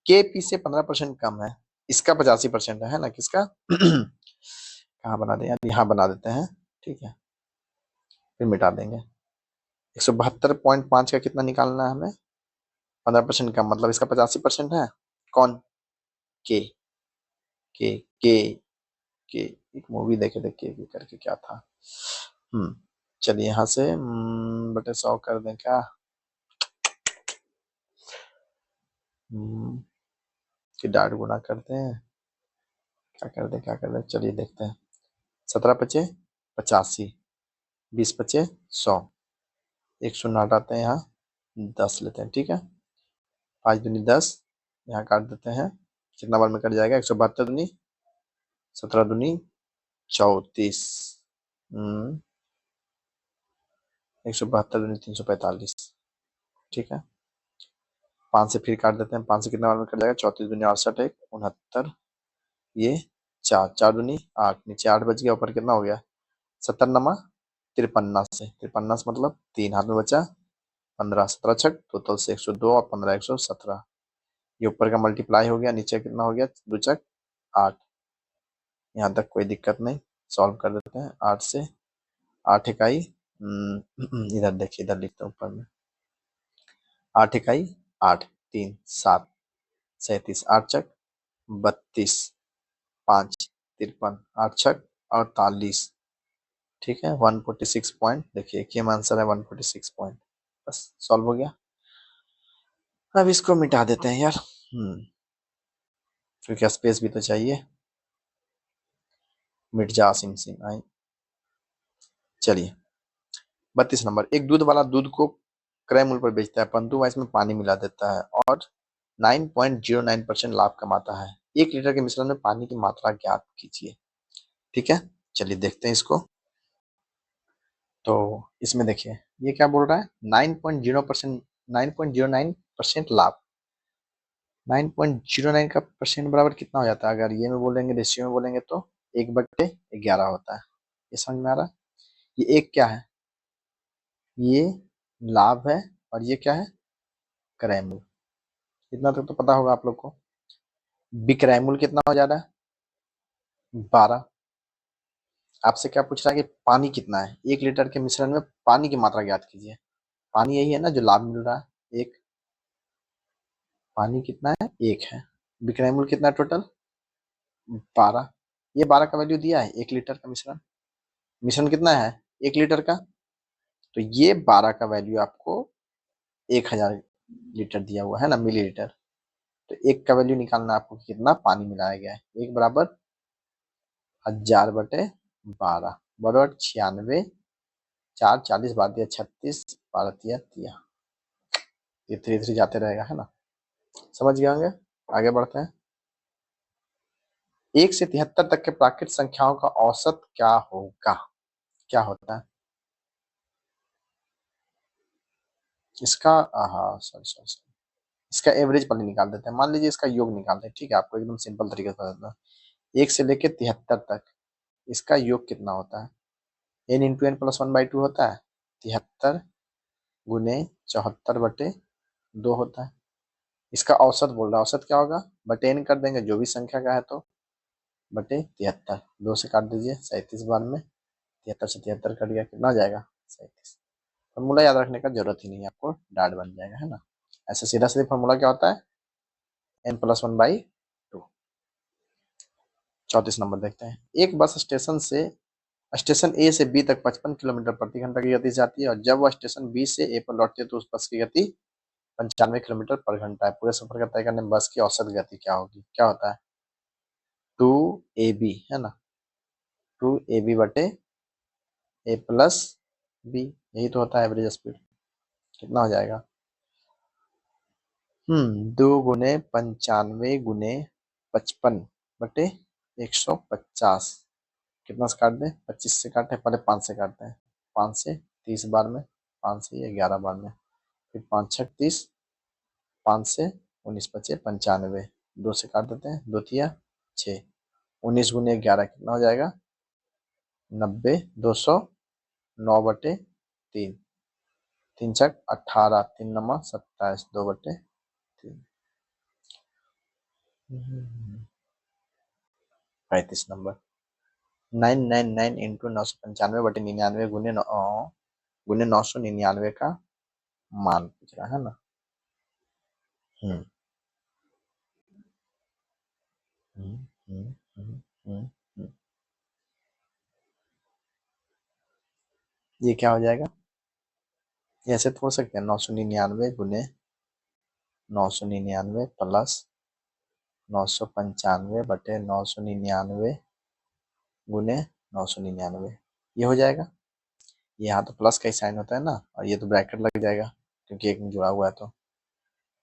के पी से 15% कम है, इसका 85% है ना, किसका? कहाँ बना दें यार, यहाँ बना देते हैं, ठीक है, फिर मिटा देंगे। 172.5 का कितना निकालना है हमें? 15% का मतलब इसका 85% है। कौन? के के के के एक मूवी देखे थे के करके, क्या था? चलिए यहाँ से बटे 100 कर दें क्या? कि डाट गुना करते हैं, क्या कर दें, चलिए देखते हैं। 17 पचे 85, 20 पचे 100, 1 शून्य हटाते हैं, यहाँ 10 लेते हैं, ठीक है। 5 दूनी 10, यहाँ काट देते हैं, कितना बार में कट जाएगा? 172 दूनी 17 दूनी 34, 172 दूनी 345, ठीक है। 5 से फिर काट देते हैं, 5 से कितना बार में कट जाएगा? 34 दूनी 68, 1 69, ये 4 4 दूनी 8, नीचे 8 बच गया, ऊपर कितना हो गया? 70 नमा 53 से, 53 से मतलब 3 हाथ में बचा 15, 17 छठ टोटल से 102 और 15 117, ये ऊपर का मल्टीप्लाई हो गया, नीचे कितना हो गया? 2 चक 8, यहाँ तक कोई दिक्कत नहीं, सॉल्व कर देते हैं। 8 से 8 इकाई इधर देखिए, इधर लिखते हैं ऊपर में, 8 इकाई 8, 3 7 37, 8 चक 32, 5 53, 8 छक 48, ठीक है। 146 पॉइंट, देखिए क्या आंसर है? 146 पॉइंट, बस सॉल्व हो गया। अब इसको मिटा देते हैं यार, क्योंकि स्पेस भी तो चाहिए। मिट जा सिम सिम आई। चलिए 32 नंबर, एक दूध वाला दूध को क्रय मूल्य पर बेचता है, परंतु वह इसमें पानी मिला देता है और 9.09% लाभ कमाता है। 1 लीटर के मिश्रण में पानी की मात्रा ज्ञात कीजिए, ठीक है। चलिए देखते हैं इसको। तो इसमें देखिए ये क्या बोल रहा है? 9.0%, 9.09% लाभ, 9.09 का परसेंट बराबर कितना हो जाता है? अगर ये में बोलेंगे, रेशियो में बोलेंगे तो 1/11 होता है। ये समझ में आ रहा है? ये एक क्या है? ये लाभ है, और ये क्या है? क्रय मूल्य। इतना तक तो पता होगा आप लोग को। विक्रय मूल्य कितना हो जा रहा है? 12। आपसे क्या पूछ रहा है कि पानी कितना है? 1 लीटर के मिश्रण में पानी की मात्रा ज्ञात कीजिए। पानी यही है ना जो लाभ मिल रहा है, एक। पानी कितना है? 1 है। विक्रय मूल्य कितना है टोटल? 12। ये 12 का वैल्यू दिया है 1 लीटर का मिश्रण। मिश्रण कितना है 1 लीटर का? तो ये 12 का वैल्यू आपको 1000 लीटर दिया हुआ है ना, मिलीलीटर। तो एक का वैल्यू निकालना आपको कि कितना पानी मिलाया गया है। एक बराबर 1000/12 बराबर 96, 4 40 बार दिया 36, 12 दिया दिया, ये 3 जाते रहेगा, है ना। समझ गए होंगे। आगे बढ़ते हैं। 1 से 73 तक के प्राकृत संख्याओं का औसत क्या होगा? क्या होता है इसका? हाँ सॉरी सॉरी सॉरी, इसका एवरेज पहले निकाल देते हैं। मान लीजिए इसका योग निकालते हैं, ठीक है। आपको एकदम सिंपल तरीके से बता देता हूँ। 1 से लेके 73 तक इसका योग कितना होता है? n × n+1/2 होता है। 73 गुने 74/2 होता है। इसका औसत बोल रहा है, औसत क्या होगा? बटे n कर देंगे, जो भी संख्या का है, तो बटे 73, 2 से काट दीजिए 37 बार में, 73 से 73 कट गया, कितना हो जाएगा? 37। फॉर्मूला याद रखने का जरूरत ही नहीं है आपको, डाट बन जाएगा, है ना। ऐसे सीधा सीधा फॉर्मूला क्या होता है? n+1/2। 34 नंबर देखते हैं। एक बस स्टेशन ए से बी तक 55 किलोमीटर प्रति घंटा की गति से जाती है, और जब वह स्टेशन बी से ए पर लौटती है तो उस बस की गति 95 किलोमीटर पर घंटा है। पूरे सफर का तय करने में बस की औसत गति क्या होगी? क्या होता है? 2ab, है ना, 2ab बटे a+b, यही तो होता है एवरेज स्पीड। कितना हो जाएगा? 2 × 95 × 55/150, कितना से काट दें? 25 से काटे, पहले 5 से काटते हैं। 5 से 30 बार में, 5 से 11 बार में, फिर 5 6 30, 5 से 19 बचे 95, 2 से काट देते हैं, 2 तिया 6, 19 गुने 11 कितना हो जाएगा? 90, 209/3, 3 छक 18, 3 नमा 27, 2/3। 35 नंबर, 999 × 995/99 गुने 9 गुने 999 का मान पूछ रहा है ना। हम्म हम्म हम्म हम्म हम्म, हम्म। ये क्या हो जाएगा, ऐसे तो हो सकते हैं 999 गुने 999 प्लस 995 बटे 999 गुने 999, ये हो जाएगा। यहाँ तो प्लस का ही साइन होता है ना, और ये तो ब्रैकेट लग जाएगा क्योंकि एक में जुड़ा हुआ है। तो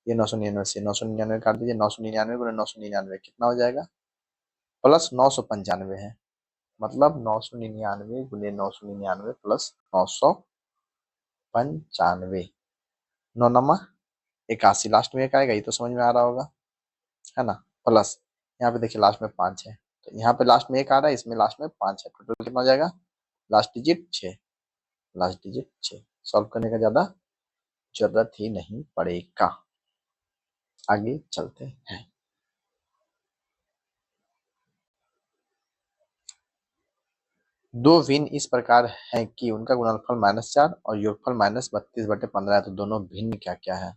ये 999 से 999 काट दीजिए, 999 गुने 999 कितना हो जाएगा, प्लस 995 है, मतलब 999 गुने 999 प्लस 995, 9×81, लास्ट में एक आएगा, ये तो समझ में आ रहा होगा, है ना। प्लस यहाँ पे देखिए लास्ट में 5 है, तो यहाँ पे लास्ट में एक आ रहा है, इसमें लास्ट में 5 है, टोटल कितना हो जाएगा, last digit 6, last digit 6। Solve करने का ज्यादा जरूरत ही नहीं पड़ेगा। आगे चलते हैं। दो भिन्न इस प्रकार हैं कि उनका गुणनफल -4 और योगफल -32/15 है, तो दोनों भिन्न क्या क्या है।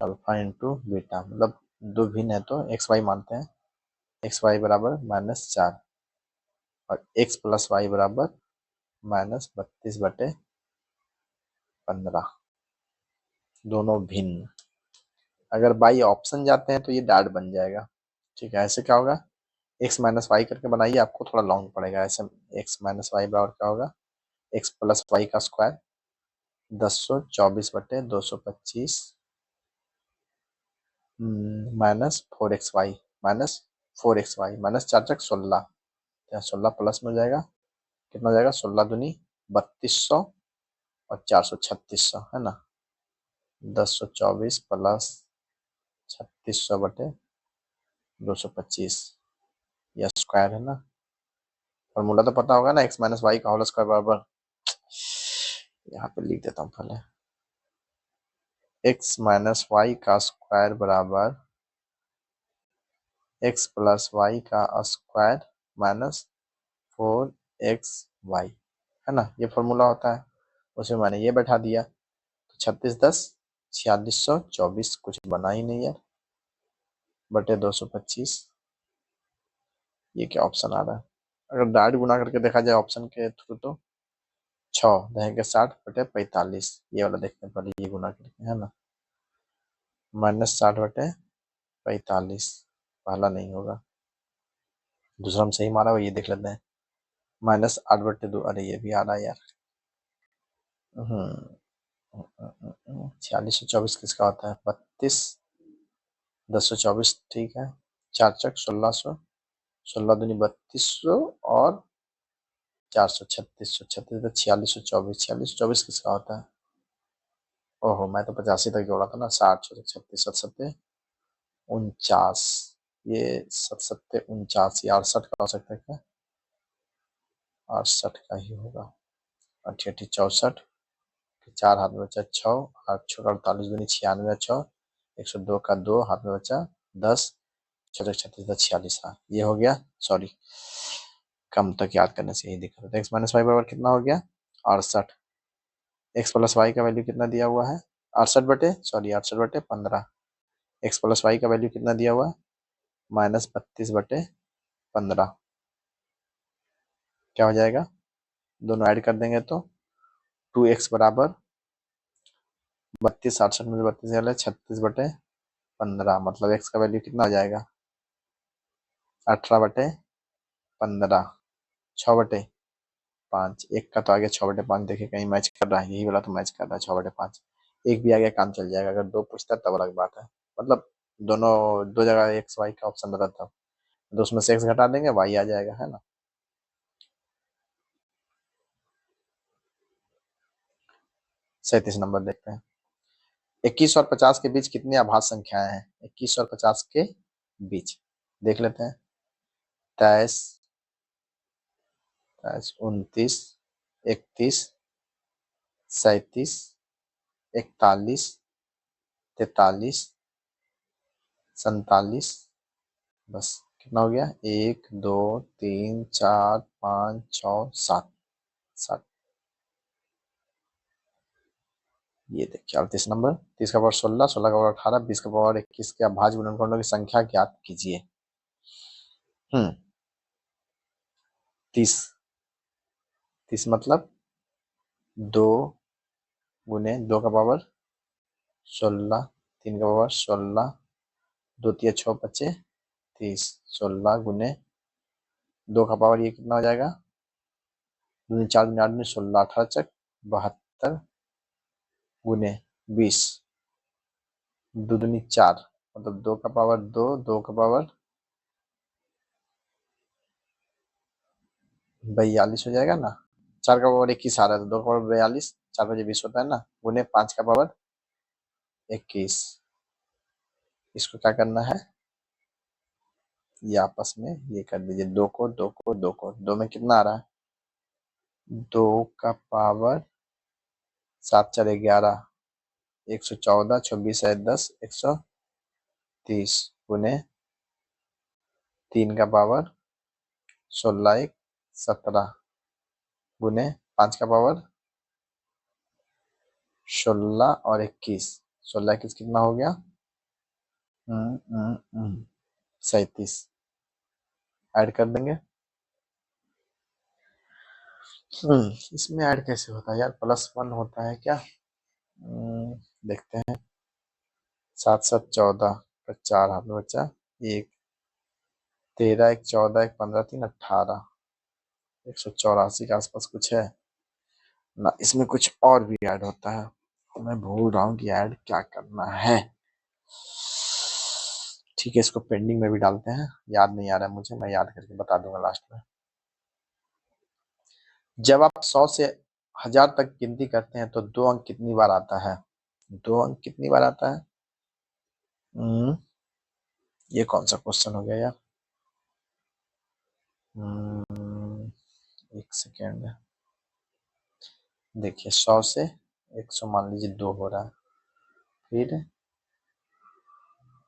अल्फा इंटू बीटा, मतलब दो भिन्न है तो एक्स वाई मानते हैं, एक्स वाई बराबर -4 और एक्स प्लस वाई बराबर -32/15, दोनों भिन्न। अगर बाई ऑप्शन जाते हैं तो ये डाट बन जाएगा। ठीक है, ऐसे क्या होगा, एक्स माइनस वाई करके बनाइए, आपको थोड़ा लॉन्ग पड़ेगा। ऐसे एक्स माइनस वाई बराबर क्या होगा, एक्स प्लस वाई का स्क्वायर 1024/225 -4xy -4xy -4×16, 16 प्लस में हो जाएगा, कितना हो जाएगा, 16×2 3200 और 400 3600, है ना। 1024 प्लस 3600/225, यह स्क्वायर है ना। फॉर्मूला तो पता होगा ना, एक्स माइनस वाई का होल स्क्वायर बराबर, यहाँ पे लिख देता हूँ पहले, एक्स माइनस वाई का स्क्वायर बराबर एक्स प्लस वाई का स्क्वायर -4xy, है ना, ये फॉर्मूला होता है। उसमें मैंने ये बैठा दिया, तो 36 10 4624, कुछ बना ही नहीं यार, बटे 225, ये क्या ऑप्शन आ रहा है। अगर डायरेक्ट गुना करके देखा जाए ऑप्शन के थ्रू तो 6×60/45, ये वाला देखते हैं पहले, ये गुना करके, है ना, -60/45, पहला नहीं होगा, दूसरा हम सही मारा हुआ, ये देख लेते हैं, -8/2, अरे ये भी आ रहा है यार। 4624 किसका होता है, 32, 1024, ठीक है, 4×4 1600, 16×2 3200 और 400 3600, 36 4624 किसका होता है। ओहो, मैं तो 85 तक जोड़ा था ना, 60 36 सत्ते 49, ये 7×7 = 49, ये 68 का हो सकता है क्या, 68 का ही होगा, 88 64, 4 हाथ में बचा 6, 8×6 = 48, 2×96 6, 102 का 2 हाथ में बचा 10, 6×36 46, हाँ ये हो गया। सॉरी, कम तक याद करने से यही दिक्कत है। एक्स माइनस वाई बराबर कितना हो गया, 68, एक्स प्लस वाई का वैल्यू कितना दिया हुआ है, 68/15, एक्स प्लस वाई का वैल्यू कितना दिया हुआ है, -32/15, क्या हो जाएगा, दोनों ऐड कर देंगे तो 2x बराबर 32, 68 में 32 निकाले 36/15, मतलब x का वैल्यू कितना हो जाएगा, 18/15, 6/5, एक का तो आगे 6/5, देखिए कहीं मैच कर रहा है, यही वाला तो मैच कर रहा है, 6/5, एक भी आगे काम चल जाएगा, अगर दो पूछता तब अलग बात है, मतलब दोनों दो जगह एक्स वाई का ऑप्शन रहता था, तो उसमें से एक्स घटा देंगे, वाई आ जाएगा, है ना। 37 नंबर देखते हैं, 21 और 50 के बीच कितनी अभाज्य संख्याएं हैं, 21 और 50 के बीच देख लेते हैं, 23, 29, 31, 37, 41, 43, 47, बस कितना हो गया, 1 2 3 4 5 6 7, 60। ये देखिए 38 नंबर। 30 का पावर 16, 16 का पावर 18, 20 का पावर 21 के अभाज्य गुणनखंडों की संख्या ज्ञात कीजिए। 30 30 मतलब 2 गुने 2 का पावर 16, 3 का पावर 16, 2 तिया 6 बचे 30, 16 गुने 2 का पावर ये कितना हो जाएगा, 4 गुने 8 में 16, 18 चक 72 गुने 20, 2 दूनी 4 मतलब 2 का पावर 2, 2 का पावर 42 हो जाएगा ना। 4 का पावर 21 आ रहा है तो 2 का पावर 42, 4 बजे 20 होता है ना, गुने 5 का पावर 21। इसको क्या करना है, ये आपस में ये कर दीजिए, 2 को 2 को 2 को 2 में कितना आ रहा है, 2 का पावर 7 4 11, 114, 26 है 10, 130 गुने 3 का पावर 16 1 17 गुने 5 का पावर 16 और 21, 16 21 कितना हो गया, 37। ऐड कर देंगे। इसमें ऐड कैसे होता है यार, +1 होता है क्या, देखते हैं। 7 7 14 का 4 हाथ में बचा 1, 13 1 14 1 15 3 18, 184 के आसपास कुछ है ना। इसमें कुछ और भी ऐड होता है, मैं भूल रहा हूँ कि ऐड क्या करना है। ठीक है, इसको पेंडिंग में भी डालते हैं, याद नहीं आ रहा है मुझे, मैं याद करके बता दूंगा लास्ट में। जब आप 100 से 1000 तक गिनती करते हैं तो 2 अंक कितनी बार आता है, 2 अंक कितनी बार आता है। ये कौन सा क्वेश्चन हो गया यार, एक सेकेंड। देखिए 100 से 100 मान लीजिए 2 हो रहा है, फिर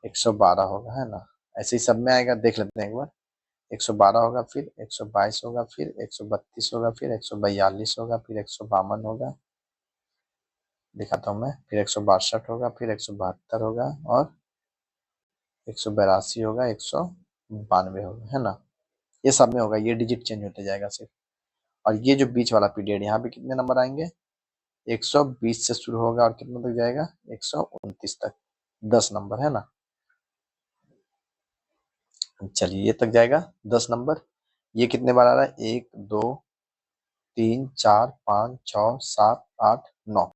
112 होगा, है ना। ऐसे ही सब में आएगा, देख लेते हैं एक बार। 112 होगा, फिर 122 होगा, फिर 132 होगा, फिर 142 होगा, फिर 152 होगा, दिखाता हूँ मैं, फिर 162 होगा, फिर 172 होगा और 182 होगा, 192 होगा, है ना। ये सब में होगा, ये डिजिट चेंज होते जाएगा सिर्फ। और ये जो बीच वाला पीरियड, यहाँ पे कितने नंबर आएंगे, 120 से शुरू होगा और कितने तक जाएगा, 129 तक, 10 नंबर, है ना। चलिए ये तक जाएगा 10 नंबर। ये कितने बार आ रहा है, 1 2 3 4 5 6 7 8 9,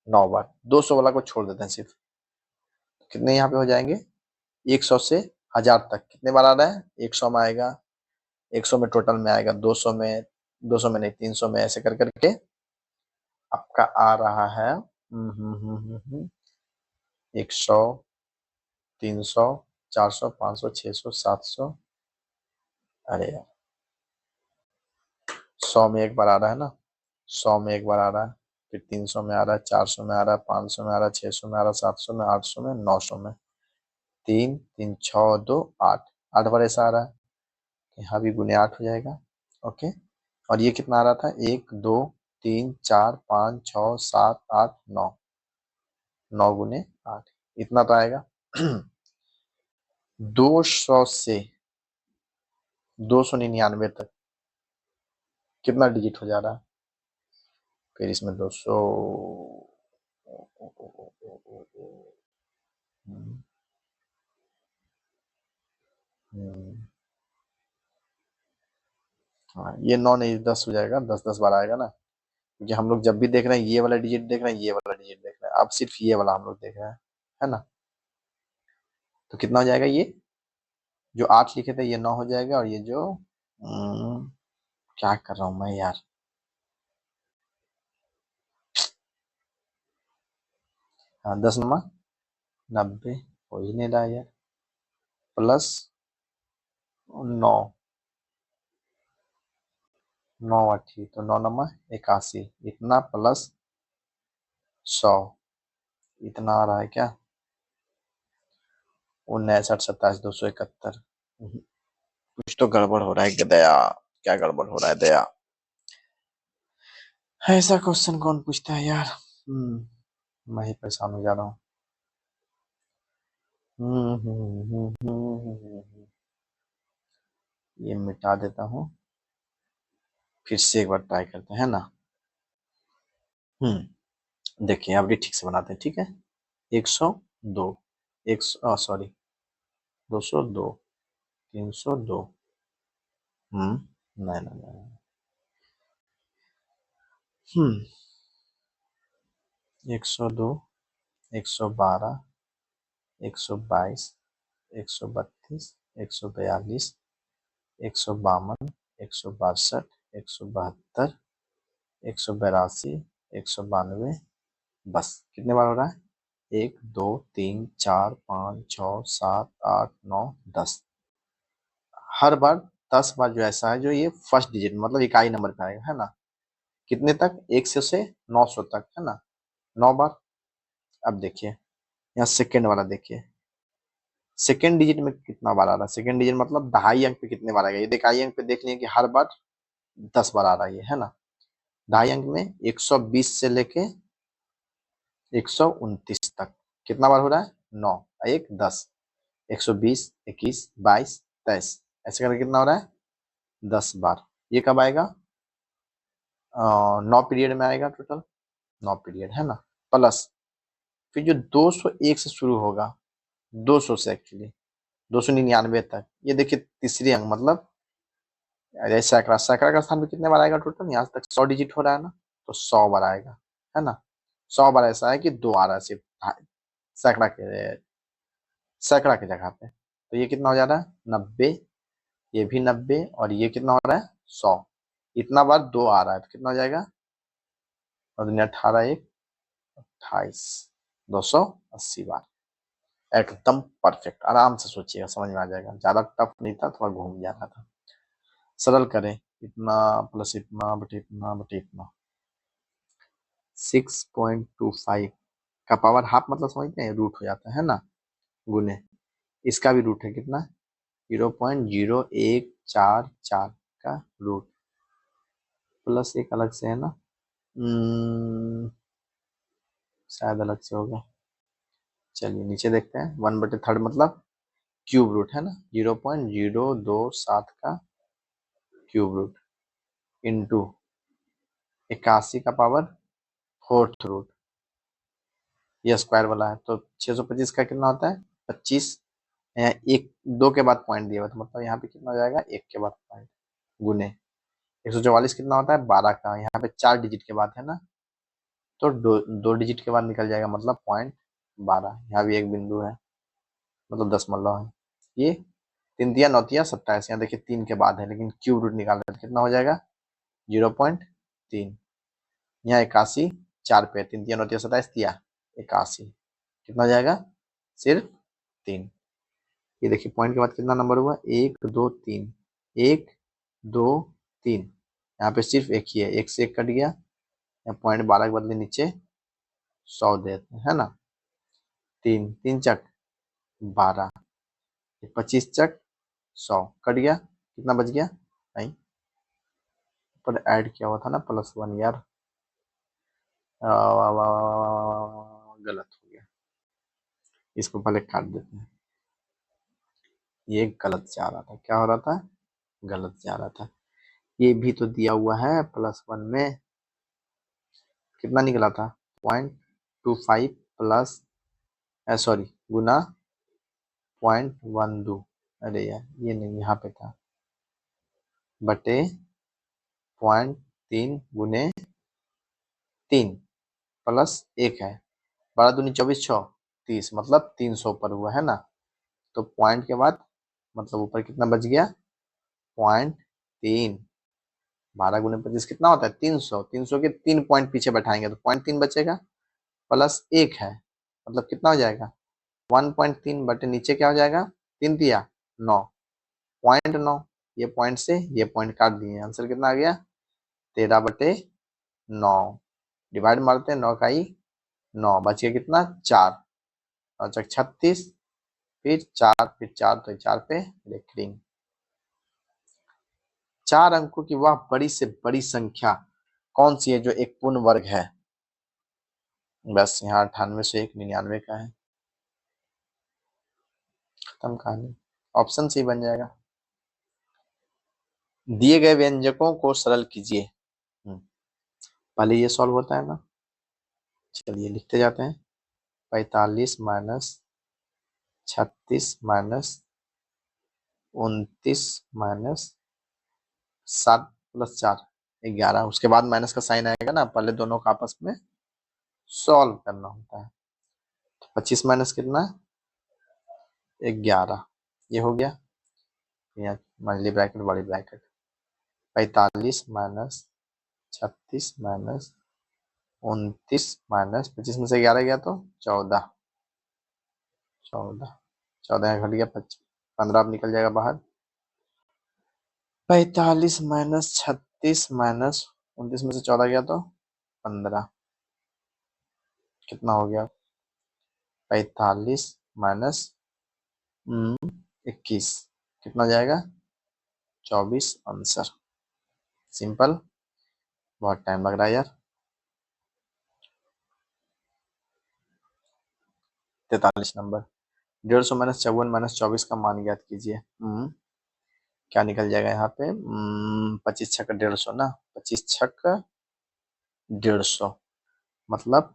9 बार। 200 वाला को छोड़ देते हैं सिर्फ, कितने यहाँ पे हो जाएंगे, 100 से 1000 तक कितने बार आ रहा है, 100 में आएगा, 100 में टोटल में आएगा, 200 में, 200 में नहीं 300 में, ऐसे कर करके आपका आ रहा है 100 300 400 500 600 700, अरे यार 100 में एक बार आ रहा है ना, 100 में एक बार आ रहा है, फिर 300 में आ रहा है, 400 में आ रहा है, 500 में आ रहा है, 600 में आ रहा है, 700 में, 800 में, 900 में, 3 3 6 2 8, 8 बार ऐसा आ रहा है, यहाँ भी गुने 8 हो जाएगा। ओके, और ये कितना आ रहा था, 1 2 3 4 5 6 7 8 9, 9 गुने 8, इतना तो आएगा। 200 से 299 तक कितना डिजिट हो जा रहा है, फिर इसमें 200, हाँ ये 9 नहीं 10 हो जाएगा, 10 10 बार आएगा ना, क्योंकि हम लोग जब भी देख रहे हैं ये वाला डिजिट देख रहे हैं, ये वाला डिजिट देख रहे हैं, अब सिर्फ ये वाला हम लोग देख रहे हैं, है ना। तो कितना हो जाएगा, ये जो 8 लिखे थे ये 9 हो जाएगा, और ये जो क्या कर रहा हूँ मैं यार, हाँ 10 नमा 90 हो ही नहीं रहा यार, +9, 9 8 तो 9 नमा 81, इतना +100, इतना आ रहा है क्या, 59 27 271। कुछ तो गड़बड़ हो रहा है दया, क्या गड़बड़ हो रहा है दया। ऐसा क्वेश्चन कौन पूछता है यार। मैं ही परेशान हो जा रहा हूँ। ये मिटा देता हूँ, फिर से एक बार ट्राई करते हैं ना। देखिए अब ये ठीक से बनाते हैं, ठीक है। 102, एक सॉरी 202, 302। नहीं नहीं नहीं। 102, 112, 122, 132, 142, 152, 162, 172, 182, 192। बस कितने बार हो रहा है? 1 2 3 4 5 6 7 8 9 10। हर बार 10 बार जो ऐसा है, जो ये फर्स्ट डिजिट मतलब इकाई नंबर पे आएगा, है ना। कितने तक? 1 से 900 तक, है ना। 9 बार। अब देखिए यहाँ सेकंड वाला देखिए, सेकंड डिजिट में कितना बार आ रहा है। सेकंड डिजिट मतलब दहाई अंक पे कितने बार आएगा। ये दहाई अंक पे देख लिए कि हर बार 10 बार आ रहा है, है ना। दहाई अंक में 120 से लेके 129 तक कितना बार हो रहा है? 9 1 10, 120, 21, 22, 23, ऐसे करके कितना हो रहा है? 10 बार। ये कब आएगा? 9 पीरियड में आएगा टोटल। 9 पीरियड, है ना। प्लस फिर जो 201 से शुरू होगा, 200 से एक्चुअली 299 तक, ये देखिए तीसरी अंक मतलब सैकड़ा। सैकड़ा का स्थान पे कितने बार आएगा टोटल? यहाँ तक 100 डिजिट हो रहा है ना, तो 100 बार आएगा, है ना। 100 बार ऐसा है कि 2 आ रहा है सिर्फ सैकड़ा के सैकड़ा की जगह पे। तो ये कितना हो जा रहा है? 90। ये भी 90 और ये कितना हो रहा है? 100। इतना बार 2 आ रहा है तो कितना हो जाएगा? और 18 1 28, 280 बार। एकदम परफेक्ट। आराम से सोचिएगा, समझ में आ जाएगा। ज्यादा टफ नहीं था, थोड़ा घूम जा रहा था। सरल करें। इतना प्लस इतना बटे इतना बटे इतना, 6.25 का पावर हाफ मतलब समझते हैं, रूट हो जाता है ना। गुने इसका भी रूट है कितना? 0.0144 का रूट, प्लस एक अलग से है ना। शायद अलग से होगा। चलिए नीचे देखते हैं। 1/3 मतलब क्यूब रूट, है ना। 0.027 का क्यूब रूट इंटू 81 का पावर फोर्थ रूट। ये स्क्वायर वाला है तो 625 का कितना होता है? 25। एक 2 के बाद पॉइंट दिया हुआ तो मतलब यहाँ पे कितना हो जाएगा? 1 के बाद पॉइंट, गुने 144 कितना होता है? 12 का। यहाँ पे 4 डिजिट के बाद है ना, तो 2 डिजिट के बाद निकल जाएगा मतलब .12। यहाँ भी एक बिंदु है, मतलब दशमलव है। ये 3 दिया 9 दिया 27। यहाँ देखिए 3 के बाद है, लेकिन क्यूब रूट निकाल रहे तो कितना हो जाएगा? 0.3। यहाँ 81 4 पे 3 दिया 9 दिया 27 दिया 81, कितना हो जाएगा? सिर्फ 3। ये देखिए पॉइंट के बाद कितना नंबर हुआ? 1 2 3, 1 2 3। यहाँ पे सिर्फ एक ही है, 1 से 1 कट गया। यहाँ .12 के बदले नीचे 100 देते हैं, है ना। 3 3 चक 12, 25 चक 100 कट गया, कितना बच गया? नहीं, पर ऐड किया हुआ था ना +1 यार। गलत हो गया, इसको पहले काट देते हैं। ये गलत जा रहा था। क्या हो रहा था? गलत जा रहा था। ये भी तो दिया हुआ है +1 में, कितना निकला था? 0.25 प्लस सॉरी गुना 0.12। अरे यार ये नहीं, यहाँ पे था, बटे 0.3 गुने 3 प्लस 1 है। 12 दूनी 24 6 30, मतलब 300 पर हुआ, है ना। तो पॉइंट के बाद मतलब ऊपर कितना बच गया? 0.3। 12 गुने 25 कितना होता है? 300। 300 के 3 पॉइंट पीछे बैठाएंगे तो 0.3 बचेगा, प्लस 1 है, मतलब कितना हो जाएगा? 1.3 बटे नीचे क्या हो जाएगा? 3 दिया 9, 0.9। ये पॉइंट से ये पॉइंट काट दिए, आंसर कितना आ गया? 13/9। डिवाइड मारते हैं, 9 का ही 9 बच गया कितना? 4। 9 36, फिर 4 फिर 4 तो 4 पे रेकरिंग। 4 अंकों की वह बड़ी से बड़ी संख्या कौन सी है जो एक पूर्ण वर्ग है? बस यहाँ 98 से 1 99 का है, खत्म कहानी। ऑप्शन सी बन जाएगा। दिए गए व्यंजकों को सरल कीजिए। पहले ये सॉल्व होता है ना, चलिए लिखते जाते हैं। 45 माइनस 36 माइनस 29 माइनस 7 प्लस 4 11। उसके बाद माइनस का साइन आएगा ना, पहले दोनों का आपस में सॉल्व करना होता है। 25 माइनस कितना? 11। ये हो गया, यहाँ मंझली ब्रैकेट बड़ी ब्रैकेट। 45 माइनस 36 माइनस 29 माइनस 25 में से 11 गया तो 14 14 14 घट गया 15 अब निकल जाएगा बाहर। 45 माइनस 36 माइनस 29 में से 14 गया तो 15, कितना हो गया? 45 माइनस 21 कितना जाएगा? 24 आंसर। सिंपल, बहुत टाइम लग रहा है यार। 43 नंबर। 150 माइनस 54 माइनस 24 का मान ज्ञात कीजिए। क्या निकल जाएगा यहाँ पे? 25 छक्का 150 ना, 25 छक्का 150 मतलब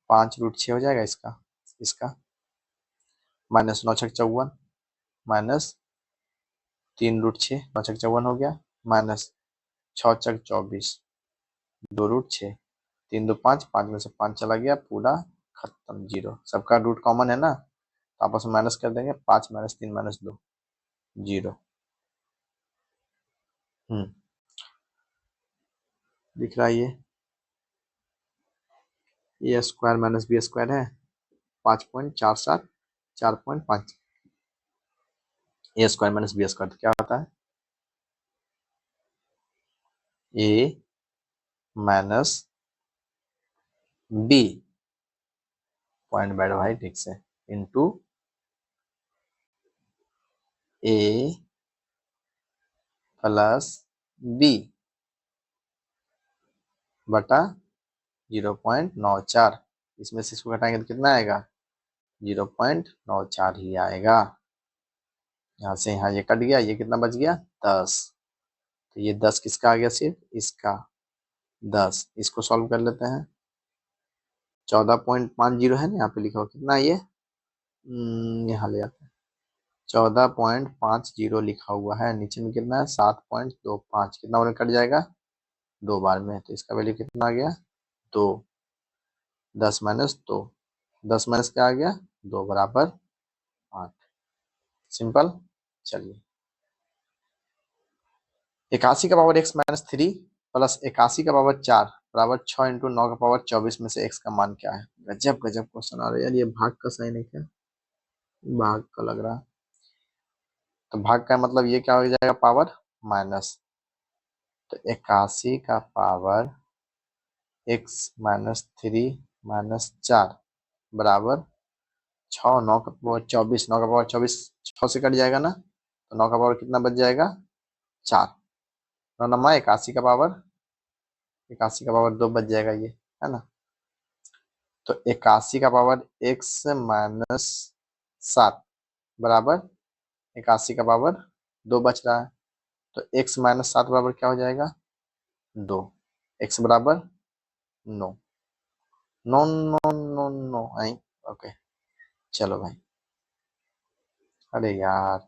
5√6 हो जाएगा इसका। इसका माइनस 9 छक्का 54 माइनस 3√6, 9 छक्का 54 हो गया, माइनस 6 छक्का 24 2√6, 3 2 5, 5 में से 5 चला गया, पूरा खत्म, जीरो। सबका रूट कॉमन है ना, तो आपस में माइनस कर देंगे। 5 माइनस 3 माइनस 2 जीरो। दिख रहा है ये स्क्वायर माइनस बी स्क्वायर है 5.47 4.5। ए स्क्वायर माइनस बी स्क्वायर क्या होता है? ए माइनस बी, पॉइंट बैठ भाई ठीक से, इंटू ए प्लस बी बटा 0.94। इसमें से इसको घटाएंगे तो कितना आएगा? 0.94 ही आएगा। यहाँ से यहाँ ये कट गया, ये कितना बच गया? 10। तो ये 10 किसका आ गया? सिर्फ इसका 10। इसको सॉल्व कर लेते हैं। 14.50 है ना, यहाँ पे लिखा हुआ कितना ये, यहाँ ले आते हैं। 14.50 लिखा हुआ है, नीचे में कितना है? 7.25। कितना और कट जाएगा? 2 बार में, तो इसका वैल्यू कितना आ गया? 2। 10 माइनस 2, 10 माइनस क्या आ गया? 2 बराबर 8। सिंपल। चलिए 81 का पावर x माइनस 3 प्लस 81 का पावर 4 बराबर 6 इंटू 9 का पावर 24 में से x का मान क्या है? गजब गजब क्वेश्चन आ रहा है यार। ये भाग का साइन है क्या? भाग का लग रहा है। तो भाग का मतलब ये क्या हो जाएगा? Power minus. तो 81 का पावर x माइनस 3 माइनस 4 बराबर 6, 9 का पावर 24, 9 का पावर 24 6 से कट जाएगा ना, तो 9 का पावर कितना बच जाएगा? 4। 9 नमा 81 का पावर, 81 का पावर 2 बच जाएगा ये, है ना। तो 81 का पावर x माइनस 7 बराबर 81 का पावर 2 बच रहा है। तो x माइनस 7 बराबर क्या हो जाएगा? 2। x बराबर 9। नो नो नो नो आई। ओके चलो भाई। अरे यार,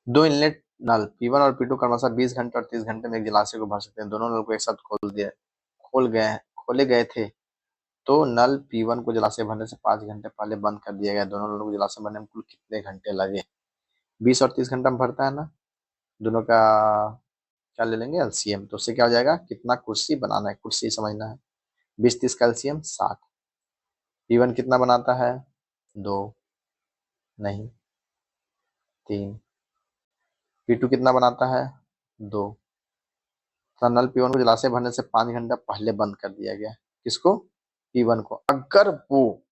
2 इनलेट नल P1 और P2 क्रमशः 20 घंटे और 30 घंटे में एक जलाशय को भर सकते हैं। दोनों नल को एक साथ खोले गए थे, तो नल P1 को जलाशय भरने से 5 घंटे पहले बंद कर दिया गया। दोनों नलों को जलाशय भरने में कुल कितने घंटे लगे? 20 और 30 घंटा में भरता है ना, दोनों का क्या ले लेंगे? एलसीएम। तो उससे क्या हो जाएगा? कितना कुर्सी बनाना है, कुर्सी समझना है। 20 30 का एलसीएम 60। P1 कितना बनाता है? 2 नहीं 3। P2 कितना बनाता है? 2। नल P1 को जलाशय भरने से 5 घंटा पहले बंद कर दिया गया। किसको? P1 को। अगर वो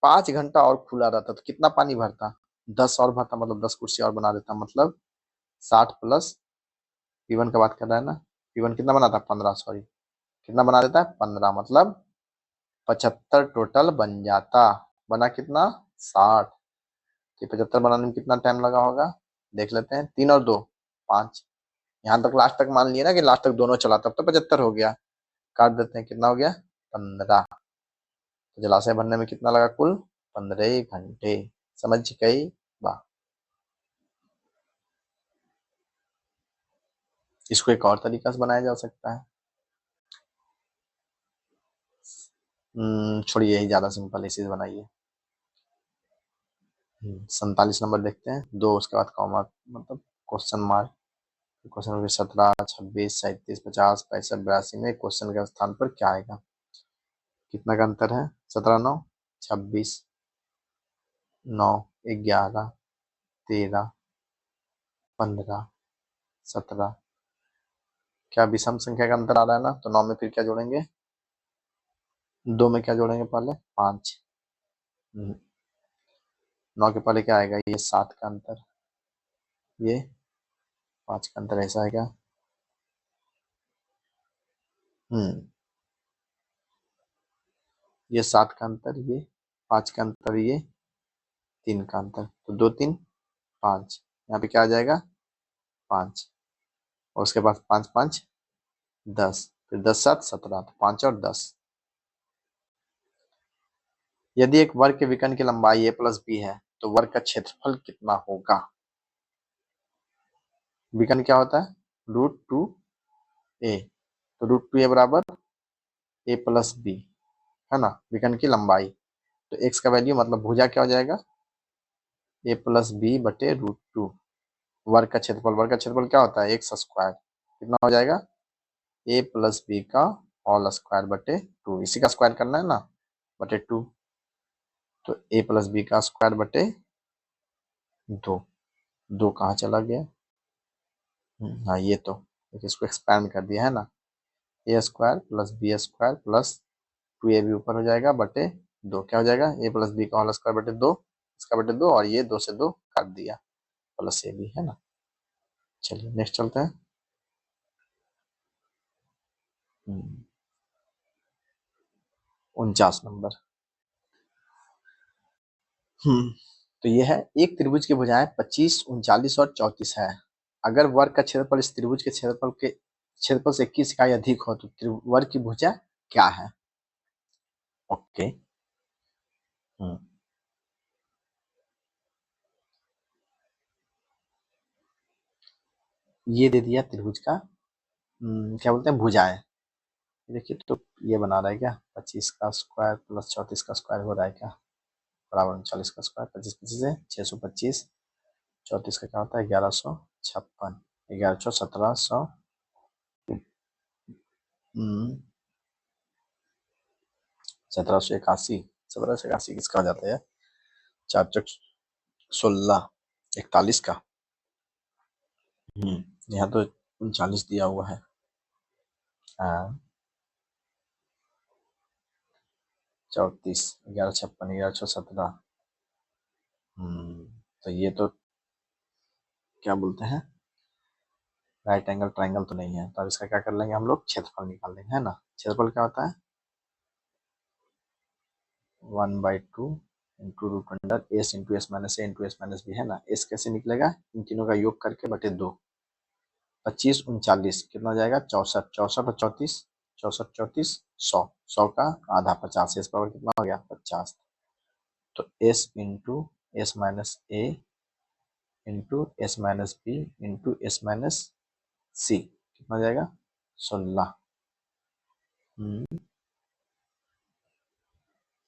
5 घंटा और खुला रहता तो कितना पानी भरता? 10 और भरता, मतलब 10 कुर्सी और बना देता, मतलब 60 प्लस P1 का बात कर रहा है ना, P1 कितना बनाता है 15, सॉरी कितना बना देता है 15, मतलब 75 टोटल बन जाता। बना कितना 60। तो 75 बनाने में कितना टाइम लगा होगा देख लेते हैं। 3 और 2 5। यहाँ तक लास्ट तक मान लिया ना कि लास्ट तक दोनों चला, तब तो 75 हो गया। काट देते हैं, कितना हो गया 15। तो जलाशय बनने में कितना लगा कुल 15 घंटे। समझ गई। वाह। इसको एक और तरीका से बनाया जा सकता है। छोड़िए, यही ज्यादा सिंपल है, इसी से बनाइए। 47 नंबर देखते हैं, दो उसके बाद कॉमा मतलब क्वेश्चन मार्क। क्वेश्चन नंबर 17, 26, 37, 50, 65, 82 में क्वेश्चन के स्थान पर क्या आएगा। कितना का अंतर है 17 9 26, 9 11 13 15 17। क्या विषम संख्या का अंतर आ रहा है ना, तो 9 में फिर क्या जोड़ेंगे 2 में क्या जोड़ेंगे पहले 5। 9 के पहले क्या आएगा, ये 7 का अंतर, ये 5 का अंतर, ऐसा है क्या। ये 7 का अंतर, ये 5 का अंतर, ये 3 का अंतर, तो 2 3 5। यहाँ पे क्या आ जाएगा 5, और उसके बाद 5 5 10, फिर 10 7 17, तो 5 और 10। यदि एक वर्ग के विकर्ण की लंबाई a प्लस बी है तो वर्ग का क्षेत्रफल कितना होगा। विकर्ण क्या होता है √2a, तो √2a बराबर a प्लस बी, है ना। विकर्ण की लंबाई, तो x का वैल्यू मतलब भुजा क्या हो जाएगा a प्लस बी बटे √2। वर्ग का क्षेत्रफल, वर्ग का क्षेत्रफल क्या होता है एक्स स्क्वायर, कितना हो जाएगा a प्लस बी का होल स्क्वायर बटे 2, इसी का स्क्वायर करना है ना, बटे 2। तो a प्लस बी का स्क्वायर बटे 2। 2 कहाँ चला गया, हाँ ये तो, इसको एक्सपैंड कर दिया है ना। A square plus B square plus 2a भी ऊपर हो जाएगा बटे 2, क्या हो जाएगा a प्लस बी का होल स्क्वायर बटे 2, इसका बटे 2, और ये 2 से 2 काट दिया, प्लस ए भी, है ना। चलिए नेक्स्ट चलते हैं। 49 नंबर। तो ये है, एक त्रिभुज की भुजाएं 25, 39 और 34 है। अगर वर्ग का क्षेत्रफल इस त्रिभुज के क्षेत्रफल से 21 इकाई अधिक हो तो वर्ग की भुजा क्या है। ओके। ये दे दिया त्रिभुज का क्या बोलते हैं भुजाएं। देखिए तो ये बना रहा है क्या 25 का स्क्वायर प्लस 34 का स्क्वायर हो रहा है क्या, बराबर 39 का स्क्वायर, 25 25 है 625, 34 का क्या होता है 1156, 1100 1700, 1781, 1781 किसका हो जाता है 4 16 41 का। यहाँ तो 39 दिया हुआ है। 34 1156 1117। तो ये तो क्या बोलते हैं राइट एंगल ट्राइंगल तो नहीं है, तो अब इसका क्या कर लेंगे हम लोग क्षेत्रफल निकाल लेंगे, है ना। क्षेत्रफल क्या होता है 1/2 into root under S into S minus A into S minus B, है ना। एस कैसे निकलेगा इन तीनों का योग करके बटे 2। 25 39 कितना हो जाएगा 64, 64 और 34, 64 34 100, 100 का आधा 50, एस पावर कितना हो गया 50। तो S into S minus A into S minus B into S minus C कितना हो जाएगा 16।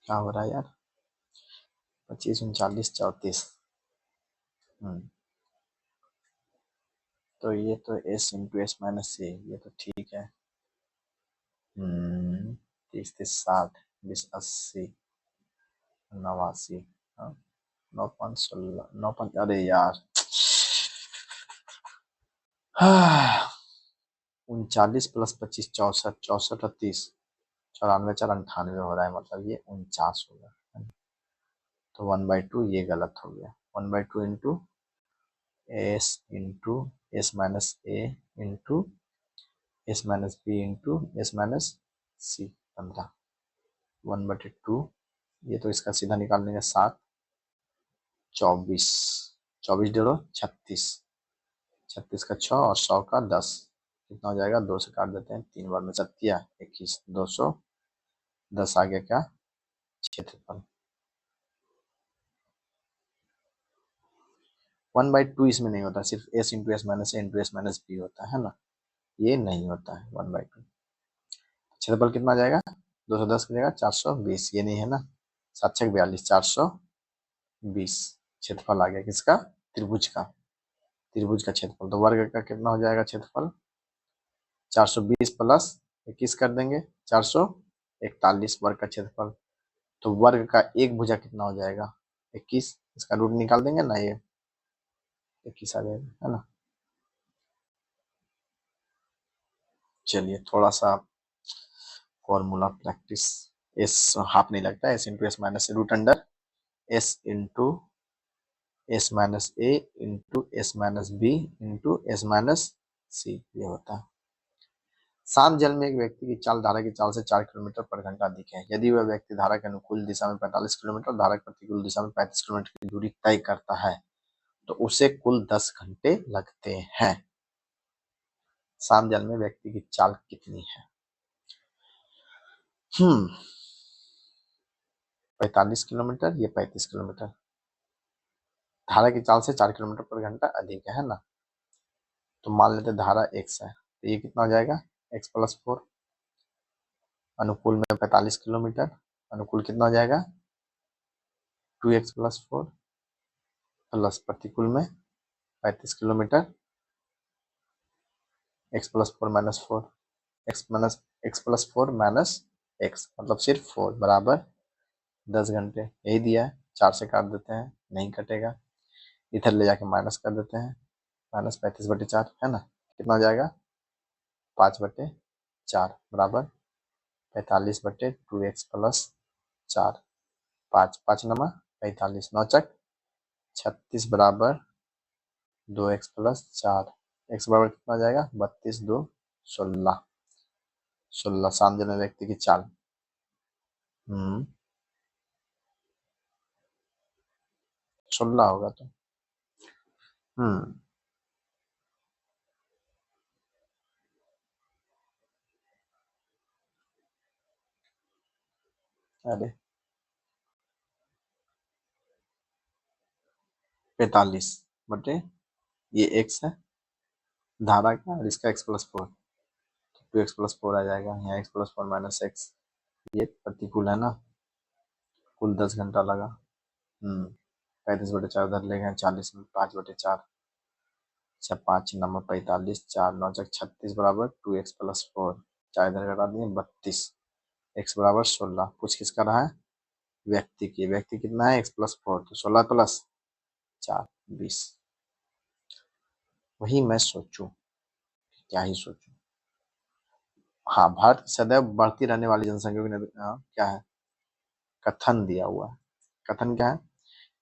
क्या हो रहा है यार 25 39 34। तो ये तो S into S minus C, ये तो ठीक है। 30 30 60 20 80 89, 9 5 16 9 5, अरे यार 39 प्लस 25 64, 64 और 30 94 4 98 हो रहा है, मतलब ये 49 होगा। तो 1/2 ये गलत हो गया, 1/2 into S minus A into S minus B into S minus C 15 1/2। ये तो इसका सीधा निकाल लेंगे 7 24 24 जोड़ो 36 36 का 6 और 100 का 10 कितना हो जाएगा 2 से काट देते हैं 3 बार में 21 210 आ गया क्या क्षेत्रफल 1/2 इसमें नहीं होता सिर्फ S into S minus A into S minus B होता है ना ये नहीं होता है 1/2 क्षेत्रफल कितना आ जाएगा 210 की जगह 420 ये नहीं है ना 7×42 420 क्षेत्रफल आ गया किसका त्रिभुज का क्षेत्रफल तो वर्ग का कितना हो जाएगा क्षेत्रफल 420 प्लस 21 कर देंगे 441 वर्ग का क्षेत्रफल तो वर्ग का एक भुजा कितना हो जाएगा 21 इसका रूट निकाल देंगे ना ये 21 आ जाएगा है ना। चलिए थोड़ा सा फॉर्मूला प्रैक्टिस एस हाफ नहीं लगता S into S minus root under S into S minus A into S minus B into S minus C ये होता है। शांत जल में एक व्यक्ति की चाल धारा की चाल से 4 किलोमीटर पर घंटा अधिक है यदि वह व्यक्ति धारा के अनुकूल दिशा में 45 किलोमीटर धारा के प्रतिकूल दिशा में 35 किलोमीटर की दूरी तय करता है तो उसे कुल 10 घंटे लगते हैं। शांत जल में व्यक्ति की चाल कितनी है 45 किलोमीटर ये 35 किलोमीटर धारा की चाल से 4 किलोमीटर पर घंटा अधिक है ना तो मान लेते धारा x है तो ये कितना हो जाएगा x+4 अनुकूल में 45 किलोमीटर अनुकूल कितना हो जाएगा 2x+4 प्लस प्रतिकूल में 35 kilometre x+4 minus 4 x+4 minus x मतलब सिर्फ 4 बराबर 10 घंटे यही दिया है 4 से काट देते हैं नहीं कटेगा इधर ले जाके माइनस कर देते हैं -35/4 है ना कितना हो जाएगा 5/4 बराबर 45/2x+4 5 नमा 45 9 36 बराबर 2x+4 x बराबर कितना हो जाएगा 32 2 16 सामने में व्यक्ति की चाल 16 होगा तो अरे 45 बटे ये x है धारा का और इसका x+4 2x+4 आ जाएगा यहाँ x+4 माइनस x ये प्रतिकूल है ना कुल 10 घंटा लगा 35/4 उधर ले गए 40 में 5/4 अच्छा 5 नंबर 45 4 9 36 बराबर 2x+4 4 इधर घटा दिए 32 x बराबर 16 कुछ किसका रहा है व्यक्ति कितना है x+4 तो 16 प्लस 4 20 वही मैं सोचूं क्या ही सोचूं हाँ भारत की सदैव बढ़ती रहने वाली जनसंख्या की क्या है कथन दिया हुआ है कथन क्या है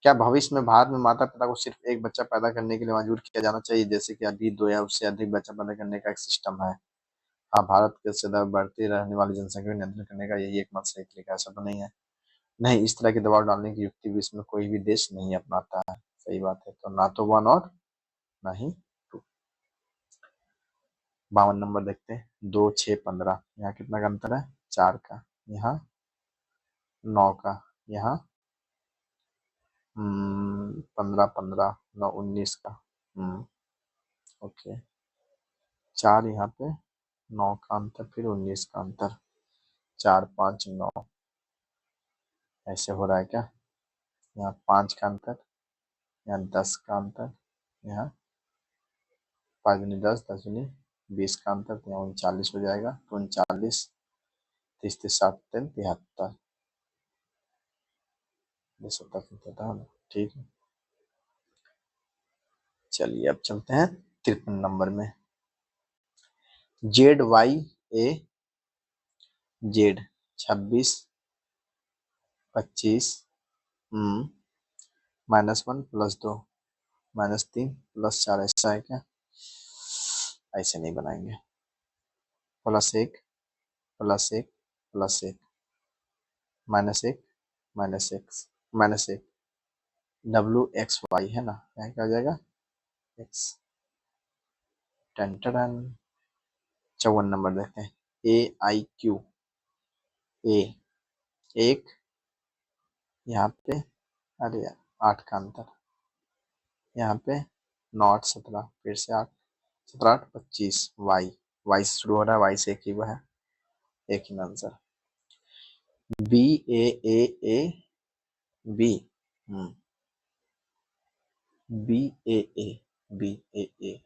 क्या भविष्य में भारत में माता पिता को सिर्फ एक बच्चा पैदा करने के लिए मजबूर किया जाना चाहिए जैसे कि अभी 2 या उससे अधिक बच्चा पैदा करने का एक सिस्टम है हाँ भारत के सदैव बढ़ती रहने वाली जनसंख्या को नियंत्रण करने का यही एकमात्र सही तरीका ऐसा तो नहीं है नहीं इस तरह के दबाव डालने की युक्ति विश्व में कोई भी देश नहीं अपनाता है सही बात है तो ना तो 1 और ना ही 2 52 नंबर देखते हैं 2 6 15 यहाँ कितना का अंतर है 4 का यहाँ 9 का यहाँ 15 15 9 19 का ओके 4 यहाँ पे 9 का अंतर फिर 19 का अंतर 4 5 9 ऐसे हो रहा है क्या यहाँ 5 का अंतर यहाँ 10 का अंतर यहाँ 5 दूनी 10 10 दूनी 20 का अंतर तो यहाँ 39 हो जाएगा तो 39 30 30 60 73 ठीक है चलिए अब चलते हैं 53 नंबर में ZYA Z 26 25 -1 + 2 -3 + 4 ऐसा है क्या ऐसे नहीं बनाएंगे प्लस एक प्लस एक प्लस एक माइनस एक माइनस एक्स माइनस एक WXY है ना, क्या आ जाएगा एक्स। 54 नंबर देखते हैं। AIQ ए एक, यहाँ पे अरे यार 8 का अंतर, यहाँ पे 9 8 17, फिर से 8 17 8 25, वाई से शुरू हो रहा है, वाई से एक ही हुआ है, एक ही answer. B B A A B A A B A A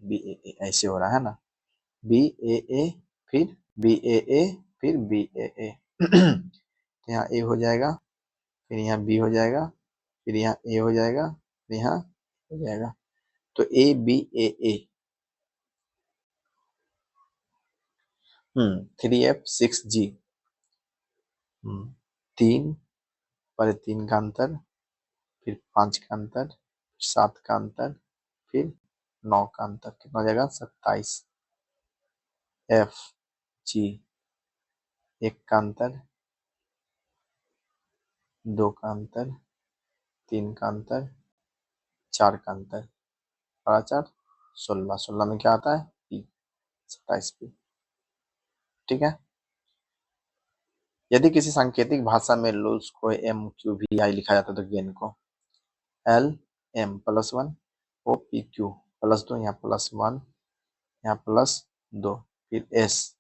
B A A ऐसे हो रहा है ना, बी ए ए फिर बी ए ए फिर बी ए ए तो यहाँ ए हो जाएगा, फिर यहाँ बी हो जाएगा, फिर यहाँ ए हो जाएगा, फिर यहाँ हो जाएगा, तो ABAA 3F6G 3 पर 3 का अंतर, फिर 5 का अंतर, 7 का अंतर, फिर 9 का अंतर, कितना हो जाएगा 27। FG 1 का अंतर, 2 का अंतर, 3 का अंतर, 4 का अंतर, 4 16, 16 में क्या आता है P, 27 P। ठीक है। यदि किसी सांकेतिक भाषा में लूज को MQVI लिखा जाता है तो गेन को LM +1 OPQ +2, यहाँ +1, यहाँ +2, फिर S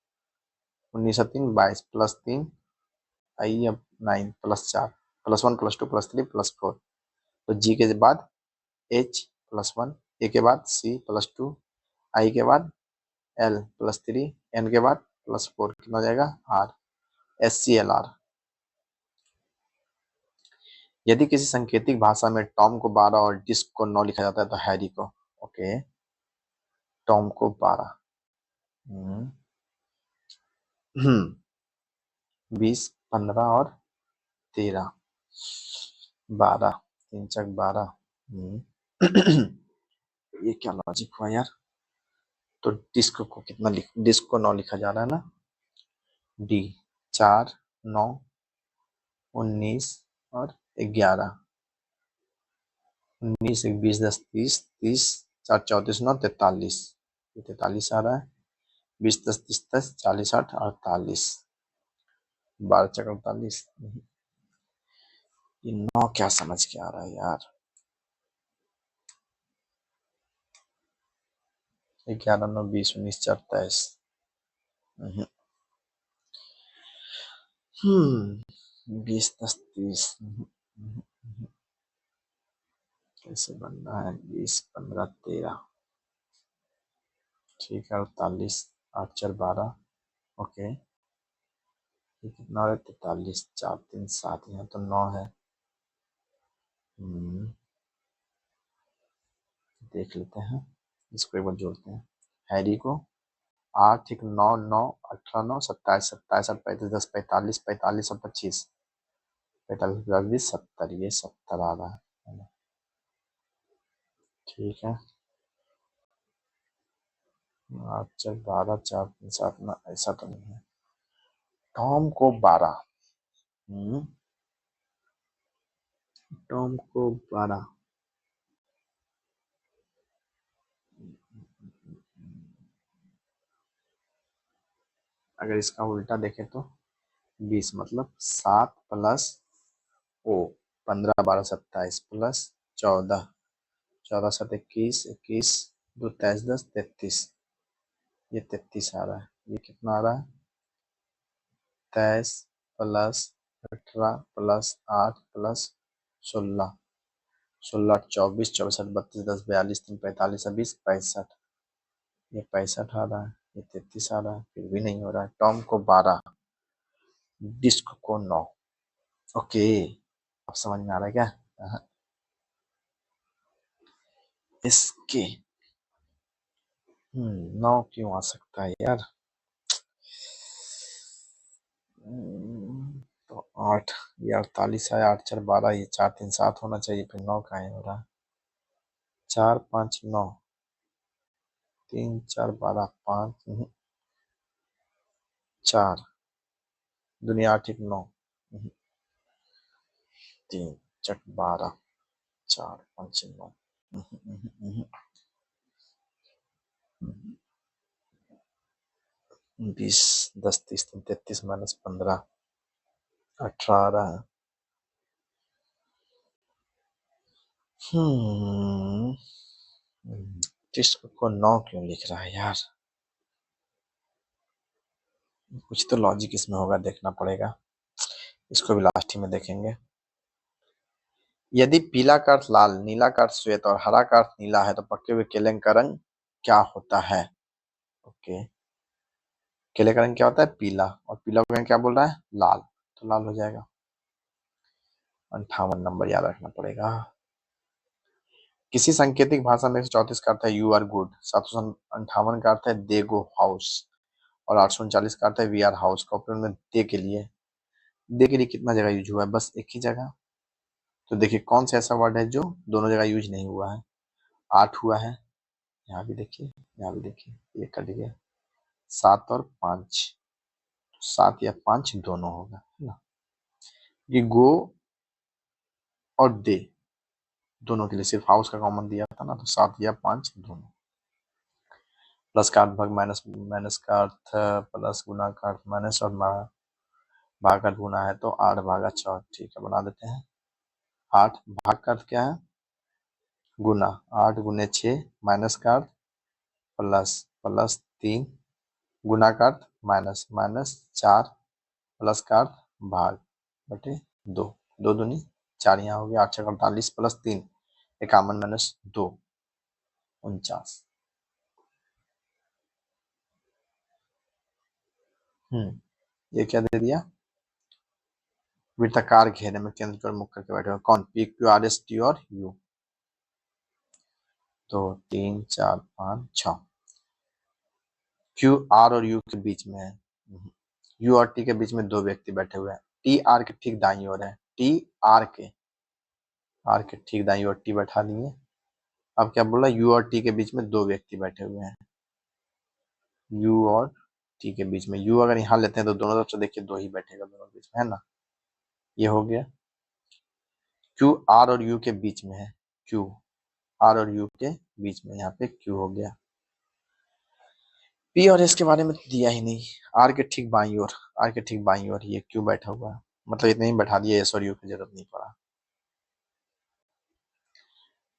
19 3 22 +3 I अब 9 +4 +1 +2 +3 +4, तो G के बाद H +1, A के बाद C +2, I के बाद L +3, N के बाद +4, कितना हो जाएगा R SCLR। यदि किसी सांकेतिक भाषा में टॉम को 12 और डिस्क को 9 लिखा जाता है तो हैरी को, ओके, टॉम को 12 20 15 और 13 12 3 चक 12 ये क्या लॉजिक हुआ यार, तो डिस्क को कितना डिस्क को 9 लिखा जा रहा है ना, D 4 9 19 और 11 19 1 20 10 30 30 4 34 9 43, 43 आ रहा है, 20 10 30 10 40 8 48 12 चक 48, ये 9 क्या समझ के आ रहा है यार, 11 9 20 19 4 23, 20 10 30 कैसे बन रहा है, 20 15 13, ठीक है 48 8 4 12, ओके, ये कितना हो रहा है 43 4 3 7, यहाँ तो 9 है, देख लेते हैं, इसको एक बार जोड़ते हैं। हैरी को 8 1 9 9 18 9 27 27 8 35 10 45 45 और 25 45 45 70, ये 70 आ रहा है, ठीक है। 8 4 12 4 3 7 9, ऐसा तो नहीं है, टॉम को 12, टॉम को 12, अगर इसका उल्टा देखें तो 20 मतलब 7 प्लस O 15 12 27 प्लस 14 14 7 21 21 2 23 10 33, ये 33 आ रहा है, ये कितना आ रहा है 23 प्लस 18 प्लस 8 प्लस 16 16 24 24 8 32 10 42 3 45 20 65, ये 65 आ रहा है, ये 33 आ रहा है, फिर भी नहीं हो रहा है। टॉम को 12 डिस्क को 9, ओके, अब समझ में आ रहा है क्या, इसके 9 क्यों आ सकता है यार, तो 8, ये 48 है, 8 4 12, ये 4 3 7 होना चाहिए, फिर 9 का है हो रहा है, 4 5 9 3 4 12 5, 4 दुनिया 8 1 9, 3 चट 12, 4 5 9, 20 10 30 33 माइनस 15 18। को 9 क्यों लिख रहा है यार? कुछ तो लॉजिक इसमें होगा, देखना पड़ेगा। इसको भी लास्ट ही में देखेंगे। यदि पीला का अर्थ लाल, नीला का अर्थ श्वेत और हरा का अर्थ नीला है तो पके हुए केले का रंग क्या होता है? ओके, केले का रंग क्या होता है? पीला, और पीला का रंग क्या बोल रहा है? लाल, तो लाल हो जाएगा। 58 नंबर याद रखना पड़ेगा। किसी सांकेतिक भाषा में 134 का अर्थ है यू आर गुड, 758 का अर्थ है दे गो हाउस, और 839 का अर्थ है वी आर हाउस। का उपयोग में दे के लिए कितना जगह यूज हुआ है? बस एक ही जगह। तो देखिए कौन सा ऐसा वर्ड है जो दोनों जगह यूज नहीं हुआ है? 8 हुआ है, यहाँ भी देखिए, यहाँ भी देखिए, ये कट गया। 7 और 5, 7 या 5 दोनों होगा, है ना। ये गो और दे दोनों के लिए सिर्फ हाउस का कॉमन दिया था ना, तो 7 या 5 दोनों। प्लस का अर्थ भाग, माइनस माइनस का अर्थ प्लस, गुना का अर्थ माइनस, और भाग का अर्थ गुना है, तो 8 भागा 6। ठीक है, बना देते हैं। 8 भाग का अर्थ क्या है? गुना, 8 गुने 6, माइनस का अर्थ प्लस, प्लस 3, गुना का अर्थ माइनस, माइनस 4, प्लस का अर्थ भाग बटे 2, 2 दूनी 4, यहाँ हो गया 8 48 प्लस 3 51 माइनस 2 49। ये क्या दे दिया? वृत्ताकार घेरे में केंद्र पर मुख करके बैठे हुए कौन? P Q R S T और यू। तो 3 4 5 6 क्यू आर और यू के बीच में है। यू और टी के बीच में दो व्यक्ति बैठे हुए हैं। टी आर के ठीक दाईं ओर है, टी आर के ठीक दाईं ओर टी बैठा दिए। अब क्या बोला? यू और टी के बीच में दो व्यक्ति बैठे हुए हैं। यू और टी के बीच में, यू अगर यहाँ लेते हैं तो दोनों तरफ से देखिए दो ही बैठेगा दोनों के बीच में, है ना। ये हो गया। क्यू आर और यू के बीच में है, क्यू आर और यू के बीच में, यहाँ पे क्यू हो गया। पी और एस के बारे में तो दिया ही नहीं। आर के ठीक बाईं ओर, आर के ठीक बाईं ओर ये क्यू बैठा हुआ है, मतलब इतने ही बैठा दिया, एस और यू की जरूरत नहीं पड़ा।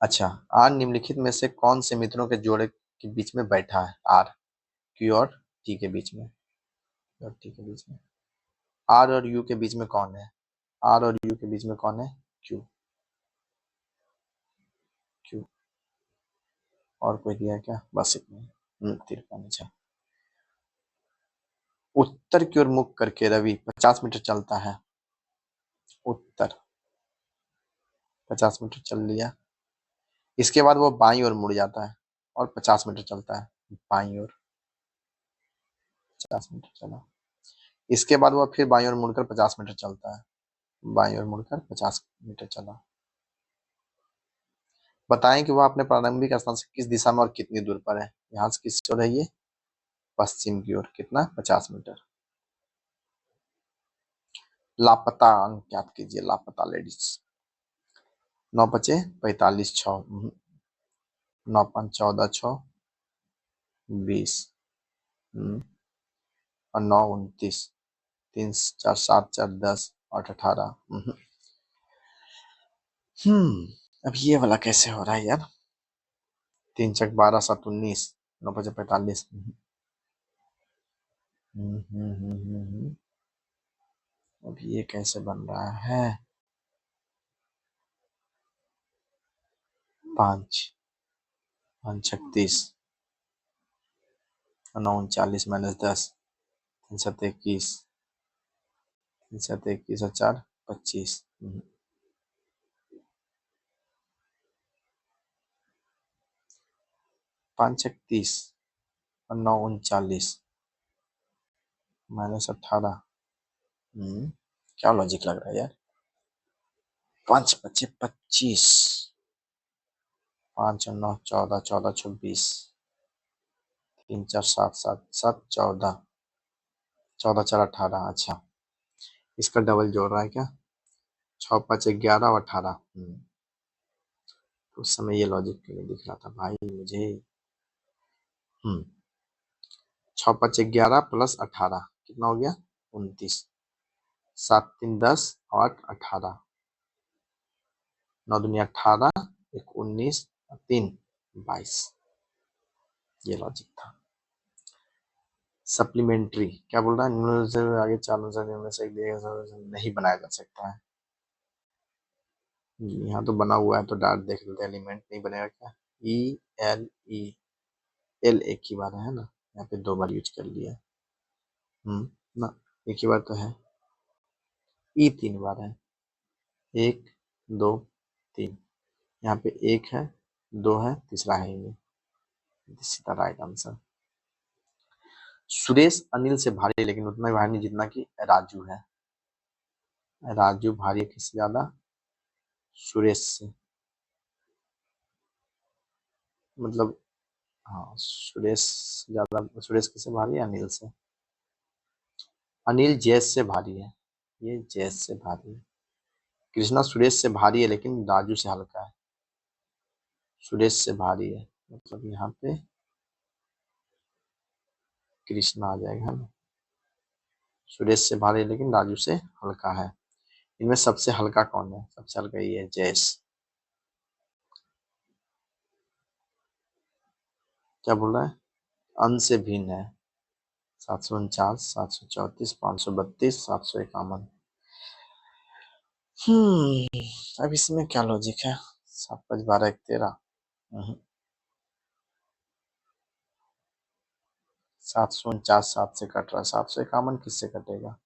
अच्छा, आर निम्नलिखित में से कौन से मित्रों के जोड़े के बीच में बैठा है? आर क्यू और टी के बीच में, और टी के बीच में। आर और यू के बीच में कौन है? आर और यू के बीच में कौन है? Q, Q. और कोई दिया है क्या? बस इतना। 53। अच्छा, उत्तर की ओर मुख करके रवि 50 मीटर चलता है। उत्तर 50 मीटर चल लिया, इसके बाद वो बाईं ओर मुड़ जाता है और 50 मीटर चलता है बाईं ओर। 50 मीटर चला, इसके बाद वो फिर बाईं ओर मुड़कर 50 मीटर चलता है, बाईं ओर मुड़कर 50 मीटर चला। बताएं कि वह अपने प्रारंभिक स्थान से किस दिशा में और कितनी दूर पर है? यहाँ से किस ओर है ये? पश्चिम की ओर। कितना? 50 मीटर। लापता अंक याद कीजिए, लापता लेडीज। 9 बचे 45 6, 9 5 14 6 20, और 9 29, 3 4 7 4 10 8 18। अब ये वाला कैसे हो रहा है यार? 3 चक 12 7 19, 9 5 45। अब ये कैसे बन रहा है? 5 5 36, 9 39 माइनस 10, 3 7 21, 3 7 21 और 4 25। 5 छक 30 और 9 39 माइनस 18। क्या लॉजिक लग रहा है यार? 5 बचे 25, 5 और 9 14, 14 26, 3 4 7 7 7 14, 14 4 18। अच्छा, इसका डबल जोड़ रहा है क्या? 6 5 11 और 18। तो उस समय ये लॉजिक नहीं दिख रहा था भाई मुझे। 6 5 11 प्लस 18 कितना हो गया? 29। 7 3 10 8 18। 9 दूनी 18, 1 19, 3 22। ये लॉजिक था। सप्लीमेंट्री क्या बोल रहा है? निम्न से आगे चार से निम्न से एक दिया गया नहीं बनाया जा सकता है। यहाँ तो बना हुआ है तो डाट देख लेते हैं। एलिमेंट नहीं बनेगा क्या? ई एल ई, एल एक ही बार है ना, यहाँ पे 2 बार यूज कर लिया। ना, एक ही बार तो है। ई 3 बार है, 1 2 3। यहाँ पे 1 है, 2 है, तीसरा है ये। सीधा राइट आंसर। सुरेश अनिल से भारी है लेकिन उतना ही भारी नहीं जितना कि राजू है। राजू भारी है किससे ज्यादा? सुरेश से। मतलब हाँ, सुरेश ज्यादा। सुरेश किससे भारी है? अनिल से। अनिल जैस से भारी है, ये जैस से भारी है। कृष्णा सुरेश से भारी है लेकिन राजू से हल्का है। सुरेश से भारी है मतलब यहाँ पे कृष्णा आ जाएगा ना। सुरेश से भारी है लेकिन राजू से हल्का है। इनमें सबसे हल्का कौन है? सबसे हल्का ये है, जैस। क्या बोल रहा है? अन से भिन्न है। 749, 734, 532, 751। अब इसमें क्या लॉजिक है? 7 5 12 1 13। 749 7 से कट रहा है, 751 किससे कटेगा?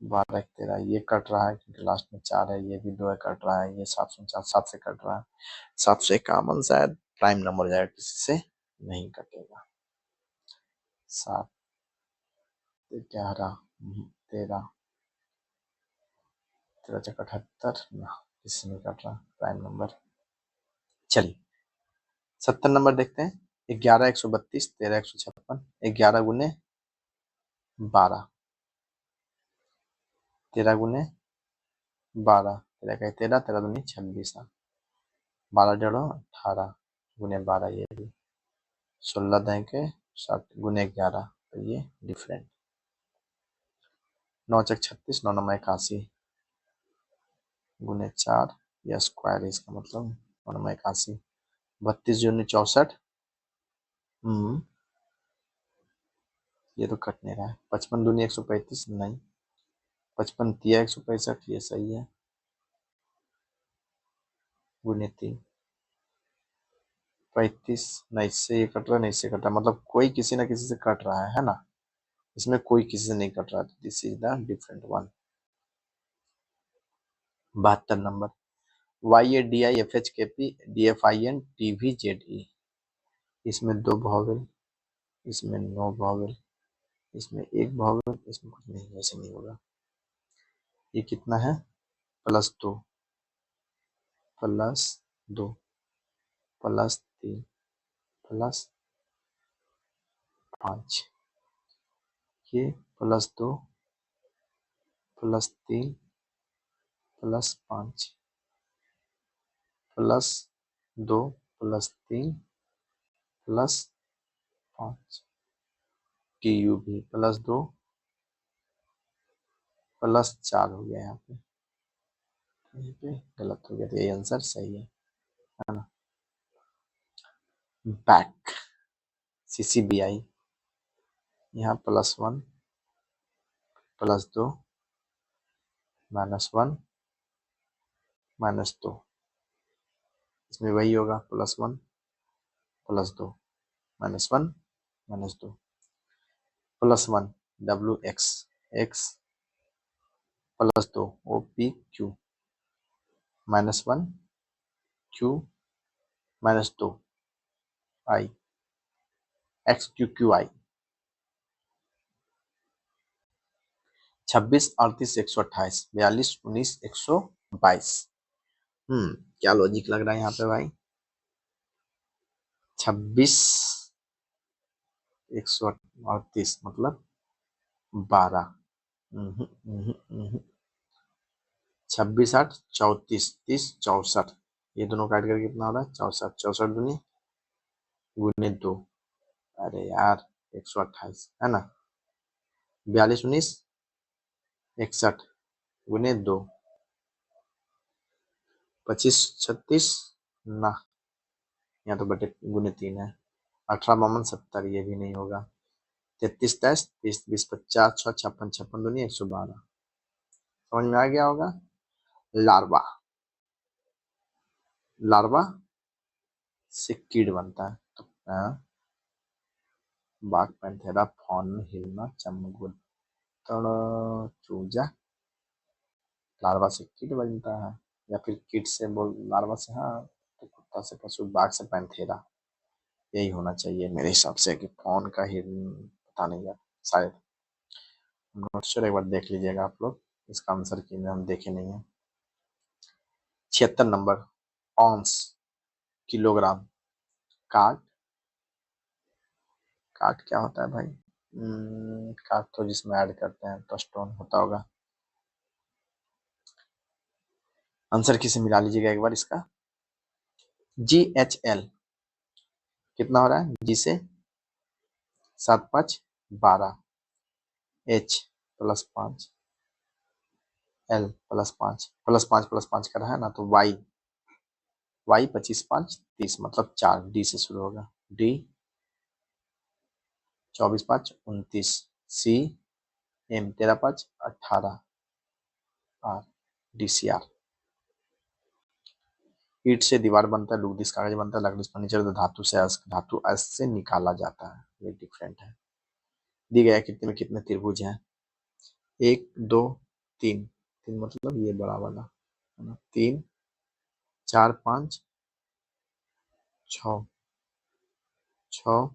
12 1 13 ये कट रहा है क्योंकि लास्ट में 4 है, ये भी 2 कट रहा है, ये 749 7 से कट रहा है। 751 शायद प्राइम नंबर जाएगा, किसी से नहीं कटेगा। 7 11 13, 13 78 ना, किसी नहीं कट रहा प्राइम नंबर। चलिए 70 नंबर देखते हैं। 11 132, 13 156, 11 गुने 12, 13 गुने 12, 13 का 13, 13 दूनी 26, 12 जड़ो 18 गुने 12, ये भी 16 दें के 7 गुने 11, तो ये डिफरेंट। 9 चक 36, 9 9 81 गुने 4, या स्क्वायर है इसका मतलब 9 9 81। 32 जूनी 64। ये तो कट नहीं रहा है। 55 दूनी 135 नहीं, 55 तिया 165 ये सही है, गुने 3। 35 नहीं, इससे ये कट रहा है, नहीं इससे कट रहा, मतलब कोई किसी ना किसी से कट रहा है ना। इसमें कोई किसी से नहीं कट रहा, this is the different one. 72 number. Y A D I F H K P D F I N T V Z E. इसमें 2 वॉवेल, इसमें 9 वॉवेल, इसमें 1 वॉवेल, इसमें कुछ नहीं, ऐसे नहीं होगा। ये कितना है? +2 +2 +3 +5। ये +2 +3 +5 +2 +3 +5। टी यू भी +2 +4 हो गया यहाँ पे। यहीं पे गलत हो गया, तो ये आंसर सही है ना। बैक CCBI, यहाँ +1 +2 -1 -2। इसमें वही होगा, +1 +2 -1 -2 +1 WX X +2 OPQ -1 Q -2 I XQQI। 26 38 128 42 19 122। क्या लॉजिक लग रहा है यहाँ पे भाई? 26 138 मतलब 12, 26, 8, 34, 30, 64, ये दोनों काट कर कितना हो रहा है 64, 64 दूनी गुने 2, अरे यार 128 है ना, 42, 19, 61 गुने 2, 25, 36 ना, यहाँ तो बटे गुने 3 है, 18, 52, 70, ये भी नहीं होगा, 33, 23, 30, 20, 50, 6, 56, 56 दूनी 112, समझ में आ गया होगा। लार्वा, लार्वा से कीट बनता है, तो बाघ, पैंथेरा, फॉन, हिरना, चमगुल, चूजा, लार्वा से कीट बनता है, या फिर कीट से बोल लार्वा से, हाँ तो कुत्ता से पशु, बाघ से पैंथेरा, यही होना चाहिए मेरे हिसाब से, कि फॉन का हिरन पता नहीं यार, शायद नॉट श्योर, एक बार देख लीजिएगा आप लोग, इसका आंसर की हम देखे नहीं है। 76 नंबर, ऑन्स, किलोग्राम, काट, काट क्या होता है भाई, काट तो जिसमें ऐड करते हैं तो स्टोन होता होगा, आंसर किसे मिला लीजिएगा एक बार इसका। GHL कितना हो रहा है, जी से 7, 5, 12, H +5, L +5, +5 कर रहा है ना, तो Y 25, 5, 30, मतलब 4, D से शुरू होगा, D 24, 5, 29, C M 13, 5, 18, R DCR। ईंट से दीवार बनता है, लुगदी से कागज बनता है, लकड़ी से फर्नीचर, तो धातु से धातु अयस्क से निकाला जाता है, ये डिफरेंट है। दी गया कितने में कितने त्रिभुज हैं, 1, 2, 3, 3 मतलब ये बड़ा वाला है ना, 3, 4, 5, 6, 6,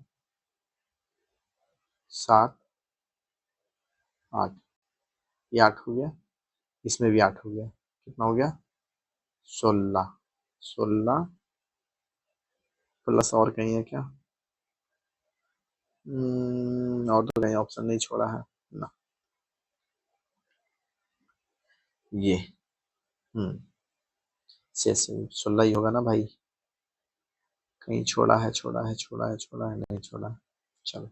7, 8, ये 8 हो गया, इसमें भी 8 हो गया, कितना हो गया 16, 16 प्लस और कहीं है क्या, और तो कहीं ऑप्शन नहीं छोड़ा है ना, ये 16 ही होगा ना भाई, कहीं छोड़ा है, छोड़ा है, छोड़ा है, छोड़ा है, नहीं छोड़ा, चलो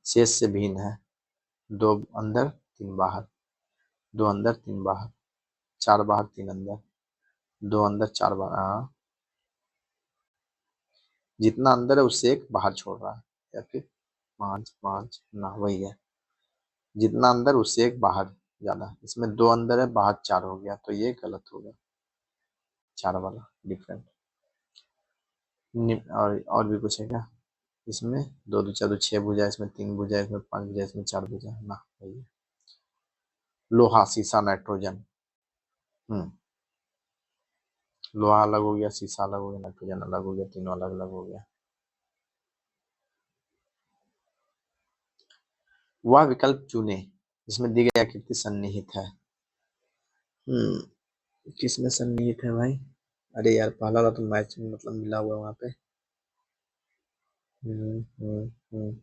शेष से भिन्न है, 2 अंदर 3 बाहर, 2 अंदर 3 बाहर, 4 बाहर 3 अंदर, 2 अंदर 4 बाहर, हाँ जितना अंदर है उससे एक बाहर छोड़ रहा है, या फिर 5, 5 ना, वही है, जितना अंदर उससे एक बाहर ज्यादा, इसमें 2 अंदर है बाहर 4 हो गया, तो ये गलत हो गया, 4 वाला डिफरेंट। और भी कुछ है क्या इसमें, 2, 2, 4, 6 भुजा, इसमें 3 भुजा, इसमें 5 भुजा, इसमें 4 भुजा ना, वही है। लोहा, शीशा, नाइट्रोजन, लोहा अलग हो गया, शीशा अलग हो गया, नाइट्रोजन अलग हो गया, तीनों अलग अलग हो गया। वह विकल्प चुने जिसमें दी गई आकृति सन्निहित है, किसमें सन्निहित है भाई, अरे यार पहला वाला तो मैच में मतलब मिला हुआ वहां पे, हम्म हम्म हम्म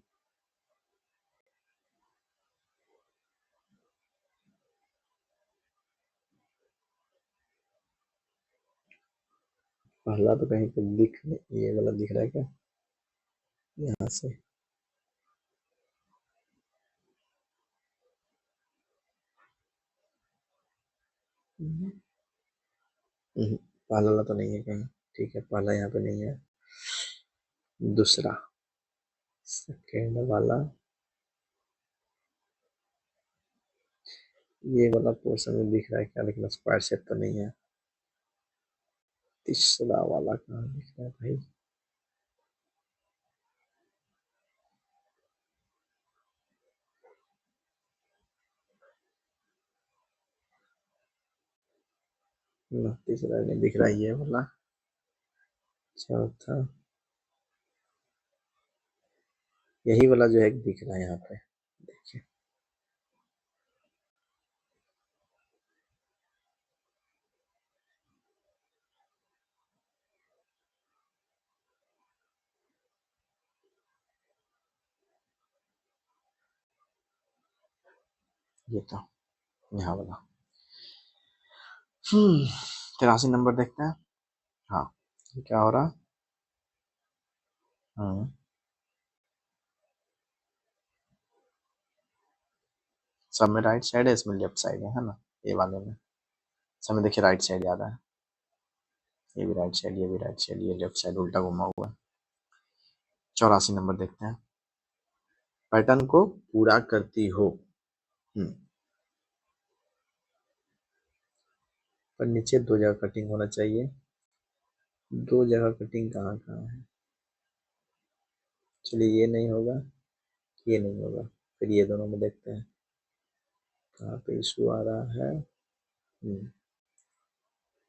पहला तो कहीं पे दिख नहीं, ये वाला दिख रहा है क्या, यहाँ से, हम्म, पहला वाला तो नहीं है कहीं, ठीक है पहला यहाँ पे नहीं है, दूसरा सेकेंड वाला, ये वाला पोर्शन में दिख रहा है क्या, लेकिन स्क्वायर शेप तो नहीं है, तीसरा वाला कहाँ दिख रहा है भाई, तीसरा नहीं दिख रहा है, ये वाला चौथा, यही वाला जो है दिख रहा है यहाँ पे, देखिए ये तो यहाँ वाला। 83 नंबर देखते हैं। हाँ, ये क्या हो रहा है? सब में राइट साइड है, इसमें लेफ्ट साइड है ना, ये वाले में सब में देखिए राइट साइड आ रहा है, ये भी राइट साइड, ये भी राइट साइड, ये लेफ्ट साइड उल्टा घुमा हुआ है। 84 नंबर देखते हैं। पैटर्न को पूरा करती हो। पर नीचे 2 जगह कटिंग होना चाहिए, 2 जगह कटिंग कहाँ कहाँ है? चलिए ये नहीं होगा, ये नहीं होगा, फिर ये दोनों में देखते हैं कहाँ पे इशू आ रहा है।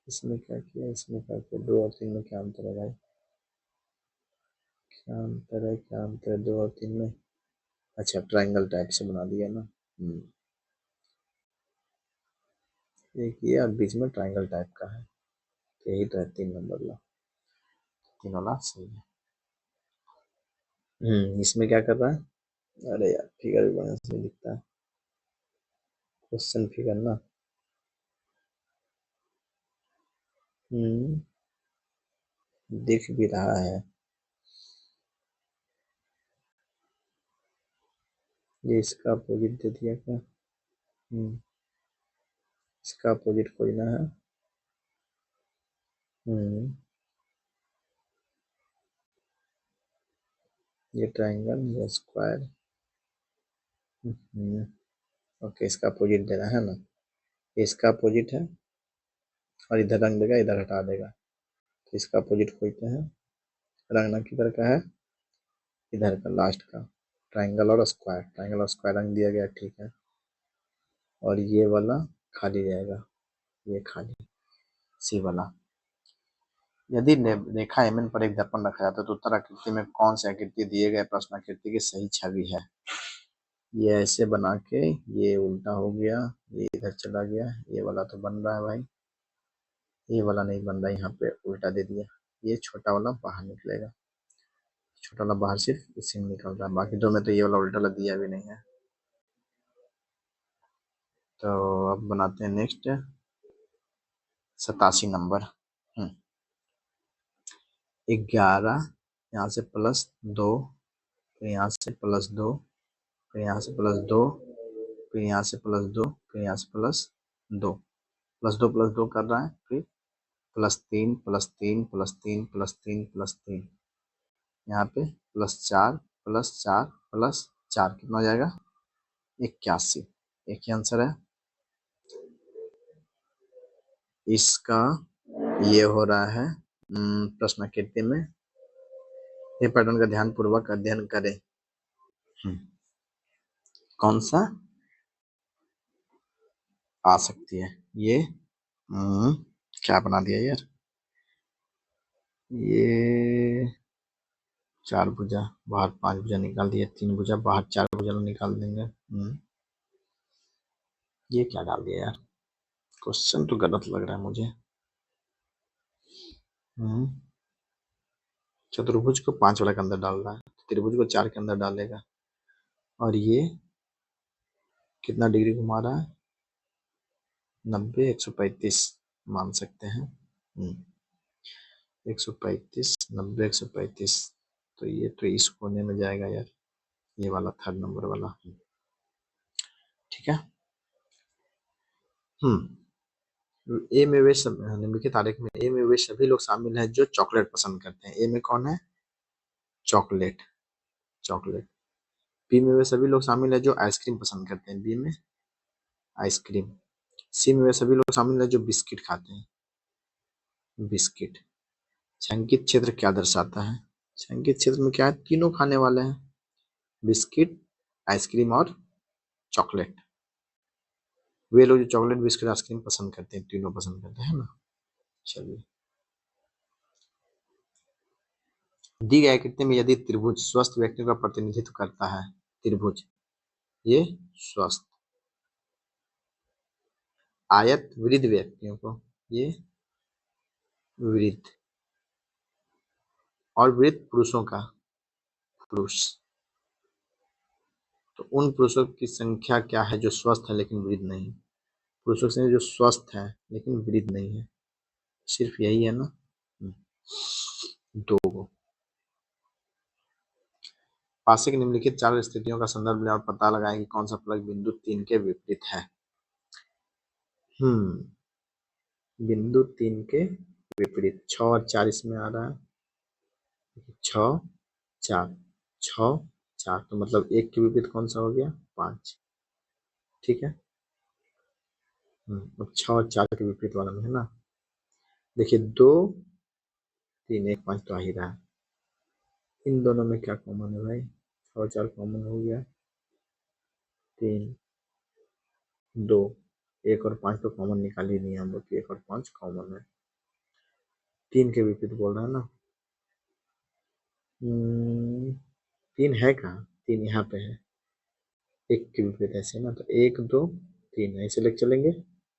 इसमें क्या किया, इसमें क्या किया, 2 और 3 में क्या अंतर है भाई? क्या अंतर है, क्या अंतर है 2 और 3 में? अच्छा, ट्रायंगल टाइप से बना दिया ना। एक ये और बीच में ट्रायंगल टाइप का है, तो यही तो है 3 नंबर वाला, 3 वाला सही है। इसमें क्या कर रहा है? अरे यार, फिगर भी बढ़िया से नहीं दिखता है, क्वेश्चन फिगर ना। दिख भी रहा है, ये इसका अपोजिट दे दिया क्या? इसका अपोजिट खोजना है। ये ट्रायंगल, ये स्क्वायर। ओके, इसका अपोजिट देना है ना, इसका अपोजिट है, और इधर रंग देगा, इधर हटा देगा, तो इसका अपोजिट खोजते हैं। रंगना किधर का है? इधर का, लास्ट का। ट्रायंगल और स्क्वायर, ट्रायंगल और स्क्वायर रंग दिया गया, ठीक है। और ये वाला खाली रहेगा, ये खाली, सी वाला। यदि रेखा एमएन पर एक दर्पण रखा जाता है तो उत्तर आकृति में कौन सी आकृति दिए गए प्रश्न आकृति की सही छवि है? ये ऐसे बना के, ये उल्टा हो गया, ये इधर चला गया, ये वाला तो बन रहा है भाई, ये वाला नहीं बन रहा, यहाँ पे उल्टा दे दिया, ये छोटा वाला बाहर निकलेगा, छोटा वाला बाहर सिर्फ इसी में निकल रहा है, बाकी दो में तो ये वाला उल्टा वाला दिया भी नहीं है। तो अब बनाते हैं नेक्स्ट 87 नंबर। 11, यहाँ से +2, फिर यहाँ से +2, फिर यहाँ से +2, फिर यहाँ से +2, फिर यहाँ से +2, +2 कर रहा है, फिर +3, +3, +3, +3, +3, यहाँ पे +4, +4, +4, कितना हो जाएगा? 81, एक ही आंसर है इसका। ये हो रहा है प्रश्नाकृति में, ये पैटर्न का ध्यान पूर्वक अध्ययन करें। कौन सा आ सकती है ये? क्या बना दिया यार, ये 4 भुजा, बाहर 5 भुजा निकाल दिए, 3 भुजा बाहर, 4 भुजा निकाल देंगे। ये क्या डाल दिया यार, क्वेश्चन तो गलत लग रहा है मुझे। चतुर्भुज को 5 वाला के अंदर डाल रहा है, त्रिभुज को 4 के अंदर डालेगा, और ये कितना डिग्री घुमा रहा है? 90, 135 मान सकते हैं। 135, 90, 135, तो ये तो इस कोने में जाएगा यार, ये वाला 3rd नंबर वाला। ठीक है। ए में वे सब निम्नलिखित आरेख में ए में वे सभी लोग शामिल हैं जो चॉकलेट पसंद करते हैं। ए में कौन है? Chocolate, chocolate. बी में वे सभी लोग शामिल हैं जो आइसक्रीम पसंद करते हैं, बी में आइसक्रीम। सी में वे सभी लोग शामिल हैं जो बिस्किट खाते हैं, बिस्किट। छायांकित क्षेत्र क्या दर्शाता है? छायांकित क्षेत्र में क्या है? तीनों खाने वाले हैं, बिस्किट, आइसक्रीम और चॉकलेट। वे लोग जो चॉकलेट, बिस्किट, आइसक्रीम पसंद करते हैं, तीनों पसंद करते हैं ना। चलिए, दी गई आकृति में यदि त्रिभुज स्वस्थ व्यक्तियों का प्रतिनिधित्व करता है, त्रिभुज ये स्वस्थ, आयत वृद्ध व्यक्तियों को, ये वृद्ध, और वृद्ध पुरुषों का, पुरुष। तो उन पुरुषों की संख्या क्या है जो स्वस्थ है लेकिन वृद्ध नहीं? पुरुषों से जो स्वस्थ है लेकिन वृद्ध नहीं है, सिर्फ यही है ना। दो। पासे की निम्नलिखित 4 स्थितियों का संदर्भ लें और पता लगाएं कि कौन सा फलक बिंदु 3 के विपरीत है। बिंदु 3 के विपरीत 6 और 4 इसमें आ रहा है। 6 4 6 4 तो मतलब 1 के विपरीत कौन सा हो गया? 5। ठीक है। अब 6 और 4 के विपरीत वाला में है ना। देखिए 2 3 1 5 तो आ ही रहा है। इन दोनों में क्या कॉमन है भाई? 6 और 4 कॉमन हो गया, 3 2 1 और 5 तो कॉमन निकाल ही नहीं है हम लोग, 1 और 5 कॉमन है। 3 के विपरीत बोल रहा है ना। 3 है कहाँ? 3 यहाँ पे है। 1 के विपरीत ऐसे ना, तो 1 2 3 ऐसे लेके चलेंगे।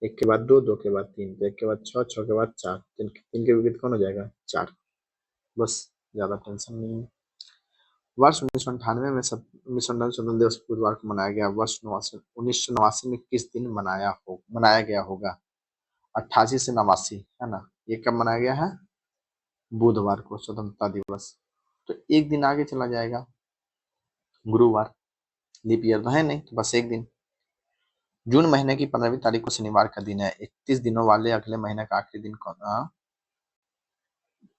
1 के बाद 2 2 के बाद 3 तो 1 के बाद 6 6 के बाद 4 3 के विपरीत कौन हो जाएगा? 4। बस, ज्यादा टेंशन नहीं है। वर्ष 1998 में 1998 स्वतंत्रता दिवस बुधवार को मनाया गया। वर्ष 1989 में किस दिन मनाया गया होगा? 88 से 89 है ना। ये कब मनाया गया है? बुधवार को स्वतंत्रता दिवस। तो एक दिन आगे चला जाएगा, गुरुवार। लीप ईयर तो है नहीं, तो बस एक दिन। जून महीने की 15वीं तारीख को शनिवार का दिन है। 31 दिनों वाले अगले महीने का आखिरी दिन कौन?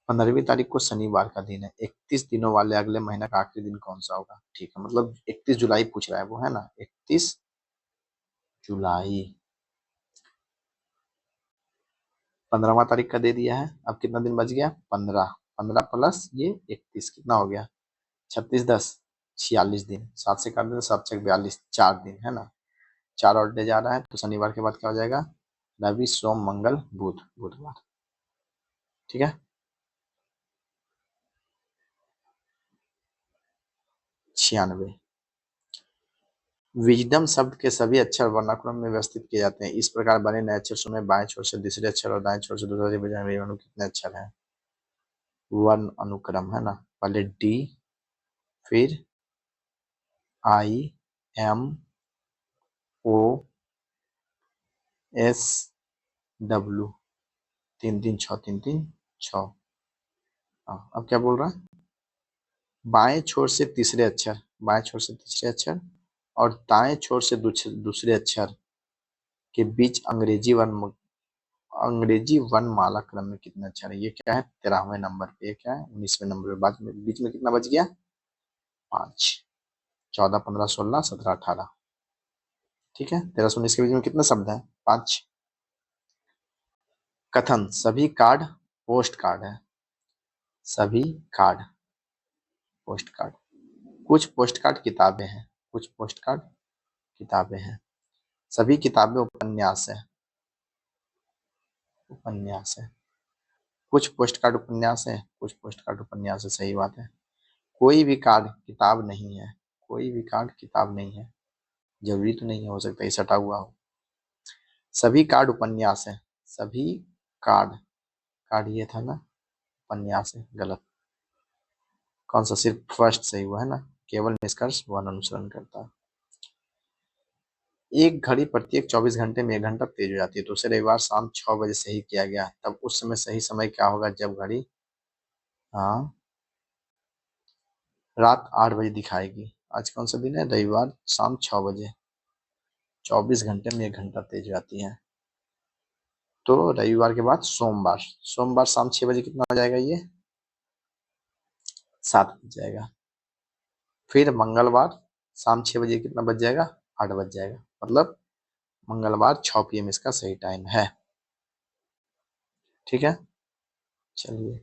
15वीं तारीख को शनिवार का दिन है। 31 दिनों वाले अगले महीने का आखिरी दिन कौन सा होगा? ठीक है, मतलब 31 जुलाई पूछ रहा है वो, है ना। 31 जुलाई 15वां तारीख का दे दिया है। अब कितना दिन बच गया? 15। 15 प्लस ये 31 कितना हो गया? 36 10 46 दिन। 7 से काट दें तो 7 6 42, 4 दिन है ना। 4 और डे जा रहा है तो शनिवार के बाद क्या हो जाएगा? रवि सोम मंगल बुध, बुधवार। ठीक है। 96। विजडम शब्द के सभी अक्षर वर्णानुक्रम में व्यवस्थित किए जाते हैं। इस प्रकार बने नए अक्षर सुने बाएं छोर से तीसरे अक्षर और दाएं छोर से दूसरे के बजाय कितने अक्षर हैं? वर्ण अनुक्रम है ना। पहले डी, फिर आई, एम, ओ, एस, डब्ल्यू। 3 3 6 3 3 6। अब क्या बोल रहा है? बाएं छोर से तीसरे अक्षर, बाएं छोर से तीसरे अक्षर और दाएं छोर से दूसरे अक्षर के बीच अंग्रेजी वर्णमाला क्रम में कितने अक्षर है? ये क्या है? 13वें नंबर पे। क्या है? 19वें नंबर पे। बाद में बीच में कितना बच गया? 5। 14 15 16 17 18। ठीक है। 13 से 19 के बीच में कितने शब्द हैं? 5। कथन: सभी कार्ड पोस्ट कार्ड है। सभी कार्ड पोस्ट कार्ड। कुछ पोस्ट कार्ड किताबें हैं, कुछ पोस्ट कार्ड किताबें हैं। सभी किताबें उपन्यास है, उपन्यास है। कुछ पोस्ट कार्ड उपन्यास है, कुछ पोस्ट कार्ड उपन्यास है। सही बात है। कोई भी कार्ड किताब नहीं है, कोई भी कार्ड किताब नहीं है। जरूरी तो नहीं हो सकता ये सटा हुआ हो। सभी कार्ड उपन्यास है, सभी कार्ड, कार्ड ये था ना, उपन्यास है। गलत। कौन सा? सिर्फ फर्स्ट सही हुआ है ना। केवल निष्कर्ष वन अनुसरण करता है। एक घड़ी प्रत्येक 24 घंटे में 1 घंटा तेज हो जाती है तो उसे रविवार शाम 6 बजे सही किया गया, तब उस समय सही समय क्या होगा जब घड़ी रात 8 बजे दिखाएगी? आज कौन सा दिन है? रविवार शाम 6 बजे। 24 घंटे में 1 घंटा तेज हो जाती है तो रविवार के बाद सोमवार, सोमवार शाम 6 बजे कितना हो जाएगा? ये 7 बज जाएगा। फिर मंगलवार शाम 6 बजे कितना बज जाएगा? 8 बज जाएगा। मतलब मंगलवार 6 PM इसका सही टाइम है। ठीक है। चलिए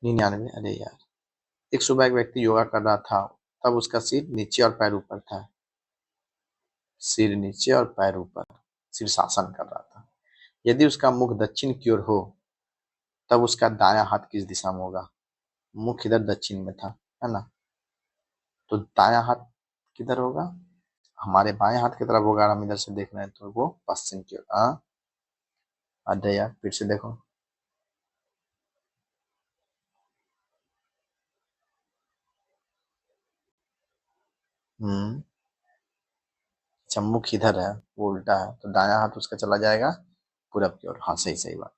99। अरे यार, एक सुबह एक व्यक्ति योगा कर रहा था, तब उसका सिर नीचे और पैर ऊपर था। सिर नीचे और पैर ऊपर, शीर्षासन कर रहा था। यदि उसका मुख दक्षिण की ओर हो तब उसका दायां हाथ किस दिशा में होगा? मुख इधर दक्षिण में था, है ना, तो दायां हाथ किधर होगा? हमारे बाएं हाथ की तरफ होगा। हम इधर से देख रहे हैं तो वो पश्चिम की ओर। अरे यार, फिर से देखो। अच्छा, मुख इधर है, वो उल्टा है, तो दायां हाथ उसका चला जाएगा पूरब की ओर। हाँ, सही सही बात।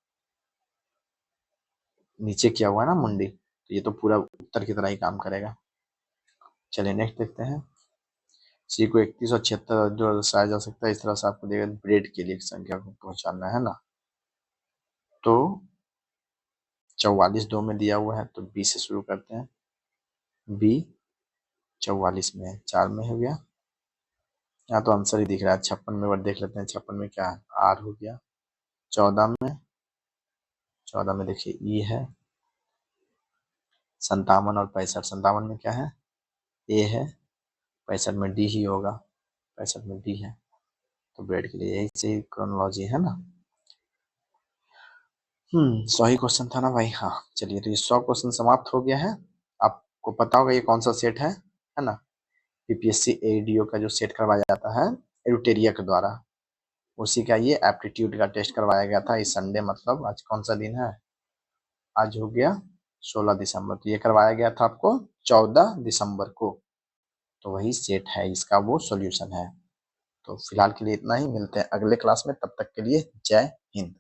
नीचे किया हुआ है ना मुंडी, तो ये तो पूरा उत्तर की तरह ही काम करेगा। चलिए नेक्स्ट देखते हैं। सी को 31 और 76 जो दर्शाया जा सकता है इस तरह से आपको देगा ब्रेड के लिए एक संख्या को पहचानना है ना। तो 44 2 में दिया हुआ है, तो बी से शुरू करते हैं। बी 44 में है, 4 में हो गया। यहाँ तो आंसर ही दिख रहा है। 56 में बार देख लेते हैं, 56 में क्या है, आर हो गया। 14 में देखिए ई है। 57 और 65, 57 में क्या है, ए है। 65 में डी ही होगा, 65 में डी है। तो ब्रेड के लिए यही सही क्रोनोलॉजी है ना। सही क्वेश्चन था ना भाई। हाँ चलिए, तो ये 100 क्वेश्चन समाप्त हो गया है। आपको पता होगा ये कौन सा सेट है ना। पीपीएससी एडीओ का जो सेट करवाया जाता है एडुटेरिया के द्वारा, उसी का ये एप्टीट्यूड का टेस्ट करवाया गया था इस संडे, मतलब आज कौन सा दिन है, आज हो गया 16 दिसंबर। तो ये करवाया गया था आपको 14 दिसंबर को। तो वही सेट है इसका, वो सॉल्यूशन है। तो फिलहाल के लिए इतना ही, मिलते हैं अगले क्लास में, तब तक के लिए जय हिंद।